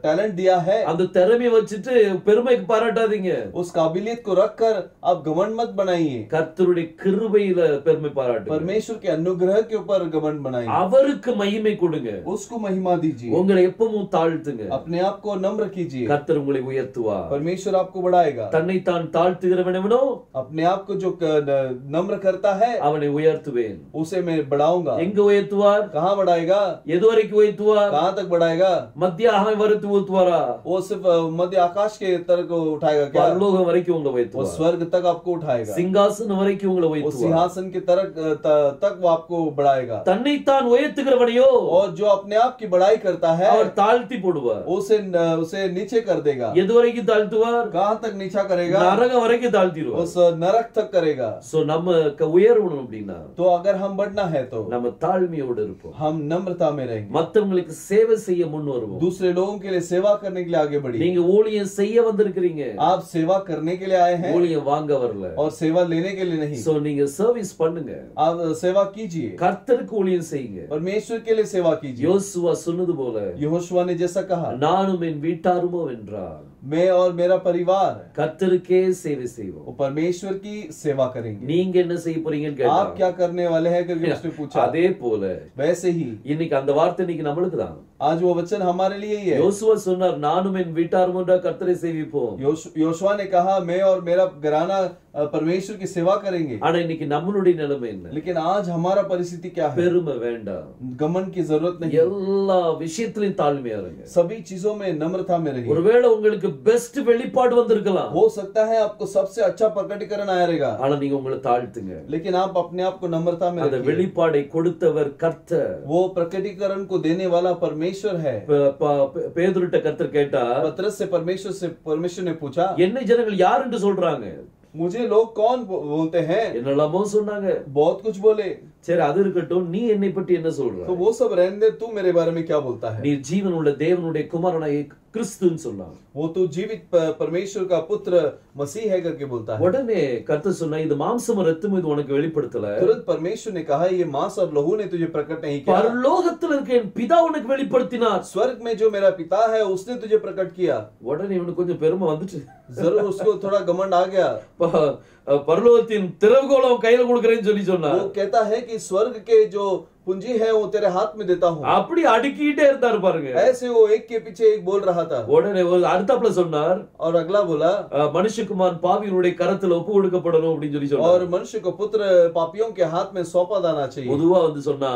[SPEAKER 2] टैलेंट दिया है।
[SPEAKER 1] அந்த திறமையை வச்சுட்டு பெருமைக்கு பாராட்டாதீங்க.
[SPEAKER 2] उस काबिलियत को रखकर आप घमंड मत बनाइए।
[SPEAKER 1] கர்த்தருடைய கிருபையில பெருமை பாராட்டுங்க.
[SPEAKER 2] परमेश्वर के अनुग्रह के ऊपर घमंड बनाइए।
[SPEAKER 1] அவருக்கு மகிமை கொடுங்க.
[SPEAKER 2] उसको महिमा दीजिए।
[SPEAKER 1] உங்களை எப்பவும் தாழ்த்துங்க.
[SPEAKER 2] अपने आप को नम्र कीजिए।
[SPEAKER 1] கர்த்தர் உங்களை உயர்த்துவார்.
[SPEAKER 2] परमेश्वर आपको बढ़ाएगा।
[SPEAKER 1] தன்னை தான் தாழ்த்துகிறவனோ
[SPEAKER 2] अपने आप को जो नम्र करता है
[SPEAKER 1] அவனை உயர்த்துவேன்.
[SPEAKER 2] उसे मैं बढ़ाऊंगा।
[SPEAKER 1] எங்க உயர்த்துவார்?
[SPEAKER 2] कहाँ बढ़ाएगा?
[SPEAKER 1] எதுவரைக்கும் உயர்த்துவார்?
[SPEAKER 2] कहाँ तक बढ़ाएगा?
[SPEAKER 1] மத்திய வரைக்கும் உயர்த்துவாரா?
[SPEAKER 2] वो सिर्फ मध्य आकाश के तरफ को उठाएगा क्या?
[SPEAKER 1] பரலோகம் வரைக்கும் உங்களை
[SPEAKER 2] वो
[SPEAKER 1] உயர்த்துவார்.
[SPEAKER 2] स्वर्ग तक आपको उठाएगा।
[SPEAKER 1] சிங்காசனம் வரைக்கும் உங்களை
[SPEAKER 2] वो
[SPEAKER 1] உயர்த்துவார்.
[SPEAKER 2] सिंहासन के तक वो आपको बढ़ाएगा।
[SPEAKER 1] தன்னை தான் உயர்த்துகிறவனையோ
[SPEAKER 2] और जो अपने आप की बढ़ाई करता है
[SPEAKER 1] அவர் தாழ்த்தி போடுவார்.
[SPEAKER 2] उसे नीचे कर देगा।
[SPEAKER 1] எது வரைக்கும் தாழ்த்துவார்?
[SPEAKER 2] कहाँ तक नीचा करेगा?
[SPEAKER 1] நரகம் வரைக்கும் தாழ்த்திடுவார்.
[SPEAKER 2] उस नरक तक करेगा।
[SPEAKER 1] சோ நம்ம உயரணும் அப்படின்னா
[SPEAKER 2] तो अगर हम बढ़ना है तो
[SPEAKER 1] நம்ம தாழ்மையோடு இருப்போம்.
[SPEAKER 2] हम नम्रता में रहेंगे।
[SPEAKER 1] மத்தவங்களுக்கு சேவை செய்ய முன் வருவோம்.
[SPEAKER 2] दूसरे लोगों के लिए सेवा करने के लिए आगे बढ़िए।
[SPEAKER 1] நீங்க ஊழியம் செய்ய வந்திருக்கிறீங்க.
[SPEAKER 2] आप सेवा करने के लिए आए हैं
[SPEAKER 1] ஊழியம் வாங்க வரல.
[SPEAKER 2] और सेवा लेने के लिए नहीं।
[SPEAKER 1] சோ நீங்க சர்வீஸ் பண்ணுங்க.
[SPEAKER 2] आप सेवा कीजिए।
[SPEAKER 1] கர்த்தருக்கு ஊழியம் செய்யுங்க.
[SPEAKER 2] परमेश्वर के लिए सेवा कीजिए।
[SPEAKER 1] யோசுவா சொன்னது போல
[SPEAKER 2] यहोशुआ ने जैसा कहा,
[SPEAKER 1] நானும் என் வீட்டாருமோ என்றார்.
[SPEAKER 2] मैं और मेरा परिवार
[SPEAKER 1] கர்த்தருக்கே சேவை செய்வோம்.
[SPEAKER 2] वो परमेश्वर की सेवा करेंगे।
[SPEAKER 1] நீங்க என்ன செய்ய போறீங்கன்னு
[SPEAKER 2] आप
[SPEAKER 1] கேட்டாங்க.
[SPEAKER 2] क्या करने वाले हैं करके उसने पूछा।
[SPEAKER 1] அதே போல
[SPEAKER 2] वैसे ही
[SPEAKER 1] இன்னைக்கு அந்த வார்த்தை இன்னைக்கு நம்மளுக்கு தான்.
[SPEAKER 2] आज वो वचन हमारे लिए ही है।
[SPEAKER 1] யோசுவா சொன்னார், நானும் என் வீட்டாரும் ஒன்றா கர்த்தரை சேவிப்போம்.
[SPEAKER 2] योशुआ ने कहा मैं और मेरा घराना परमेश्वर की सेवा करेंगे।
[SPEAKER 1] ஆனா இன்னைக்கு நம்மளுடைய நிலைமை என்ன?
[SPEAKER 2] लेकिन आज हमारा परिस्थिति क्या है?
[SPEAKER 1] பெருமை வேண்டாம்.
[SPEAKER 2] घमंड की जरूरत नहीं।
[SPEAKER 1] எல்லா விஷயத்திலும் தாழ்மையா இருங்க.
[SPEAKER 2] सभी चीजों में नम्रता में रहिए।
[SPEAKER 1] ஒருவேளை உங்களுக்கு பெஸ்ட் வெளிப்பாடு வந்திருக்கலாம்.
[SPEAKER 2] हो सकता है आपको सबसे अच्छा प्रकटीकरण आएगा।
[SPEAKER 1] ஆனா நீங்க உங்களை தாழ்த்துங்க.
[SPEAKER 2] लेकिन आप अपने आप को नम्रता में
[SPEAKER 1] அந்த
[SPEAKER 2] रखिए।
[SPEAKER 1] வெளிப்பாடை கொடுத்தவர் கர்த்தர்.
[SPEAKER 2] वो प्रकटीकरण को देने वाला परमेश्वर है।
[SPEAKER 1] பேதுருட்ட கர்த்தர் கேட்டா,
[SPEAKER 2] पतरस से परमेश्वर ने पूछा,
[SPEAKER 1] என்னை ஜனங்கள் யார் என்று சொல்றாங்க?
[SPEAKER 2] मुझे लोग कौन बोलते हैं?
[SPEAKER 1] என்னெல்லாமோ சொன்னாங்க.
[SPEAKER 2] बहुत कुछ बोले।
[SPEAKER 1] சரி, அது இருக்கட்டும், நீ என்னை பற்றி என்ன சொல்ற?
[SPEAKER 2] तो वो सब रहने दे, तू मेरे बारे में क्या बोलता है?
[SPEAKER 1] நீ ஜீவன் உள்ள தேவனுடைய குமாரனாகிய கிறிஸ்துன்னு சொன்னாங்க.
[SPEAKER 2] वो तू जीवित परमेश्वर का पुत्र मसीह है करके बोलता है।
[SPEAKER 1] உடனே கர்த்தர் சொன்னா, இது மாம்சமும் இரத்தமும் இது உனக்கு வெளிப்படுத்தல.
[SPEAKER 2] तुरंत परमेश्वर ने कहा, ये मांस और लहू ने तुझे प्रकट नहीं किया,
[SPEAKER 1] பரலோகத்தில் இருக்க என் பிதா உனக்கு வெளிப்படுத்தினார்.
[SPEAKER 2] स्वर्ग में जो मेरा पिता है उसने तुझे प्रकट किया।
[SPEAKER 1] உடனே இவனுக்கு கொஞ்சம் பெருமை வந்துச்சு.
[SPEAKER 2] जरूर उसको थोड़ा घमंड आ गया।
[SPEAKER 1] பரலோகத்தின் திறவுகோலம் கையில கொடுக்கறேன்னு சொல்லி சொன்னார்.
[SPEAKER 2] वो कहता है कि स्वर्ग के जो पूंजी है वो तेरे हाथ में देता हूँ।
[SPEAKER 1] அப்படி அடுக்கிட்டே இருந்தார் பாருங்க.
[SPEAKER 2] ऐसे वो एक के पीछे एक बोल रहा था।
[SPEAKER 1] உடனே ஒரு அடுத்தாப்புல சொன்னார்,
[SPEAKER 2] और अगला बोला,
[SPEAKER 1] மனுஷகுமாரன் பாவிகளுடைய கரத்துல ஒப்பு கொடுக்கப்படணும் அப்படின்னு சொல்லி சொன்னார்.
[SPEAKER 2] और मनुष्य को पुत्र पापियों के हाथ में सौंपा जाना चाहिए।
[SPEAKER 1] பொதுவா வந்து சொன்னா,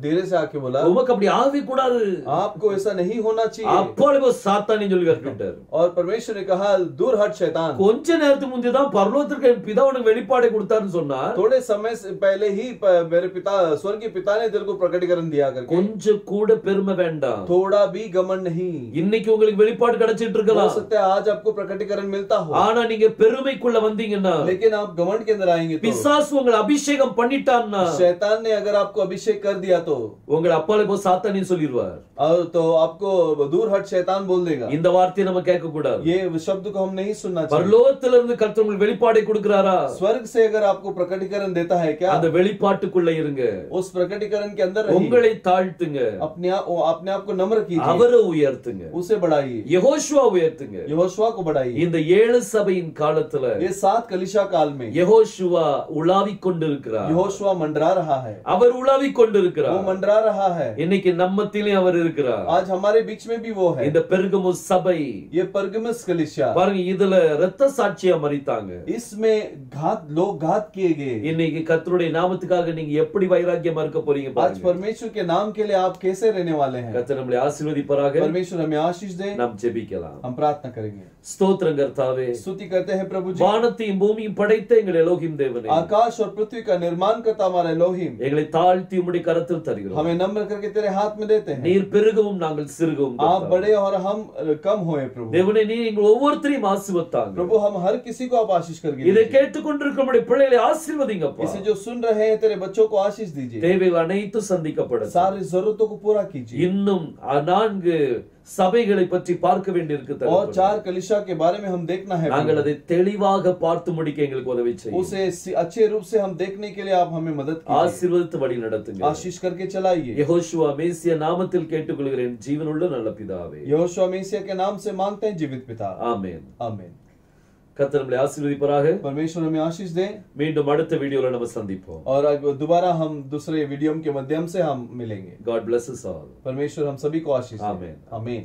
[SPEAKER 2] धीरे से आके बोला,
[SPEAKER 1] உமக்கு அப்படி ஆவே கூடாது,
[SPEAKER 2] आपको ऐसा नहीं होना चाहिए।
[SPEAKER 1] அப்போ சாத்தான்னு சொல்லி கற்பிட்டார்.
[SPEAKER 2] और परमेश्वर ने कहा, दूर हट शैतान।
[SPEAKER 1] கொஞ்ச நேரத்துக்கு முந்தைய தான் பரலோகத்திற்கு என் பிதா உனக்கு வெளிப்பாடை கொடுத்தாருன்னு சொன்னார்.
[SPEAKER 2] थोड़े समय से पहले ही मेरे पिता स्वर्गीय पिता ने तेरे को प्रकटीकरण दिया करके।
[SPEAKER 1] கொஞ்சம் கூட பெருமை வேண்டாம்.
[SPEAKER 2] थोड़ा भी घमंड नहीं।
[SPEAKER 1] இன்னைக்கு உங்களுக்கு வெளிப்பாடு கிடைச்சிட்டு
[SPEAKER 2] हो
[SPEAKER 1] இருக்கலாம்.
[SPEAKER 2] सकता है आज आपको प्रकटीकरण मिलता हो,
[SPEAKER 1] ஆனா நீங்க பெருமைக்குள்ள வந்தீங்கன்னா,
[SPEAKER 2] लेकिन आप घमंड के अंदर आएंगे तो,
[SPEAKER 1] பிசாசு உங்களை அபிஷேகம் பண்ணிட்டான்னா,
[SPEAKER 2] शैतान ने अगर आपको अभिषेक कर दिया तो
[SPEAKER 1] உங்களை அப்பாலே போ சாத்தானே சொல்லிடுவார்.
[SPEAKER 2] और तो आपको दूर हट शैतान बोल देगा।
[SPEAKER 1] இந்த வார்த்தையை நம்ம கேட்க கூடாது.
[SPEAKER 2] ये शब्द को हम नहीं सुनना चाहिए।
[SPEAKER 1] பரலோகத்திலிருந்து கர்த்தர் உங்களுக்கு வெளிப்பாடை கொடுக்கிறாரா?
[SPEAKER 2] स्वर्ग से अगर आपको प्रकटीकरण देता है क्या,
[SPEAKER 1] அந்த வெளிப்பாட்டுக்குள்ள இருங்க.
[SPEAKER 2] उस प्रकटीकरण के अंदर रहिए।
[SPEAKER 1] உங்களை தாழ்த்துங்க,
[SPEAKER 2] अपने आप को नम्र कीजिए,
[SPEAKER 1] அவரை உயர்த்துங்க,
[SPEAKER 2] उसे बढ़ाइए,
[SPEAKER 1] யெகோஷுவா உயர்த்துங்க.
[SPEAKER 2] यहोशुआ को बढ़ाइए।
[SPEAKER 1] இந்த 7 சபையின் காலத்துல
[SPEAKER 2] ये 7 कलीसिया काल में
[SPEAKER 1] யெகோஷுவா உலாவிக் கொண்டிருக்கிறார்.
[SPEAKER 2] यहोशुआ मंडरा रहा है।
[SPEAKER 1] அவர் உலாவிக் கொண்டிருக்கிறார்.
[SPEAKER 2] वो मंडरा रहा है।
[SPEAKER 1] இன்னைக்கு நம்மத்திலே அவர் இருக்கிறார்.
[SPEAKER 2] आज हमारे बीच में भी वो है।
[SPEAKER 1] இந்த பெர்கமு சபை,
[SPEAKER 2] ये परगमुस कलीसिया,
[SPEAKER 1] பாருங்க, இதுல இரத்த சாட்சியா மரித்தாங்க.
[SPEAKER 2] इसमें लोग घात किए गए।
[SPEAKER 1] இன்னைக்கு கர்த்தருடைய நாமத்துக்காக நீங்க எப்படி வைராக்கியமா இருக்க போறீங்க
[SPEAKER 2] आज
[SPEAKER 1] பாருங்க.
[SPEAKER 2] परमेश्वर के नाम के लिए आप कैसे रहने वाले हैं?
[SPEAKER 1] கர்த்தர் நம்மளை ஆசீர்வதிப்பாராக.
[SPEAKER 2] परमेश्वर हमें आशीष दे।
[SPEAKER 1] நாம் ஜெபிக்கலாம்.
[SPEAKER 2] हम प्रार्थना करेंगे।
[SPEAKER 1] ஸ்தோத்திரம் கர்த்தாவே.
[SPEAKER 2] स्तुति करते हैं प्रभु जी।
[SPEAKER 1] வானத்தையும் பூமியும் படைத்த எங்கள் எலோகிம் தேவனே,
[SPEAKER 2] आकाश और पृथ्वी का निर्माण करता हमारा एलोहिम,
[SPEAKER 1] எங்களை தாழ்த்தி உம்முடைய கரத்தில் தருகிறோம்.
[SPEAKER 2] हमें नम्र करके तेरे हाथ में देते हैं।
[SPEAKER 1] நீர் பெருகவும் நாங்கள் சிறுகவும்
[SPEAKER 2] आप
[SPEAKER 1] கர்த்தாவே.
[SPEAKER 2] बड़े और हम कम होए प्रभु।
[SPEAKER 1] தேவனே, நீர் எங்கள் ஒவ்வொருத்தரையும் ஆசீர்வதித்தாங்க.
[SPEAKER 2] प्रभु हम हर किसी को आप आशीष करके
[SPEAKER 1] இதை
[SPEAKER 2] दीजिए।
[SPEAKER 1] கேட்டுக்கொண்டிருக்கிற நம்முடைய பிள்ளைகளை ஆசீர்வதிங்கப்பா.
[SPEAKER 2] इसे जो सुन रहे हैं तेरे बच्चों को आशीष दीजिए।
[SPEAKER 1] தேவைகள் அனைத்தும் சந்திக்கப்படும்.
[SPEAKER 2] सारी जरूरतों को पूरा कीजिए।
[SPEAKER 1] இன்னும் 4 சபைகளை பற்றி பார்க்க வேண்டியிருக்கு.
[SPEAKER 2] और 4 कलीसिया के बारे में हम देखना है।
[SPEAKER 1] நாங்கள் அதை தெளிவாக பார்த்து முடிக்க எங்களுக்கு உதவி செய்யுங்க.
[SPEAKER 2] उसे अच्छे रूप से हम देखने के लिए आप हमें मदद कीजिए।
[SPEAKER 1] ஆசீர்வதித்து வழி நடத்துங்க.
[SPEAKER 2] आशीष करके चलाइए।
[SPEAKER 1] யெகோஷுவா மேசியா நாமத்தில் கேட்டுக்கொள்கிறேன் ஜீவனுள்ள நல்ல பிதாவே.
[SPEAKER 2] यहोशुआ मेसिया के नाम से मांगते हैं जीवित पिता।
[SPEAKER 1] ஆமென்.
[SPEAKER 2] आमीन।
[SPEAKER 1] கர்த்தர் நம்மை ஆசீர்வதிப்பாராக.
[SPEAKER 2] परमेश्वर हमें आशीष दे।
[SPEAKER 1] மீண்டும் அடுத்த வீடியோல நம்ம சந்திப்போம்.
[SPEAKER 2] और दोबारा हम दूसरे वीडियो के माध्यम से हम मिलेंगे।
[SPEAKER 1] God bless us all.
[SPEAKER 2] परमेश्वर हम सभी को आशीष दे।
[SPEAKER 1] आमीन।
[SPEAKER 2] आमीन।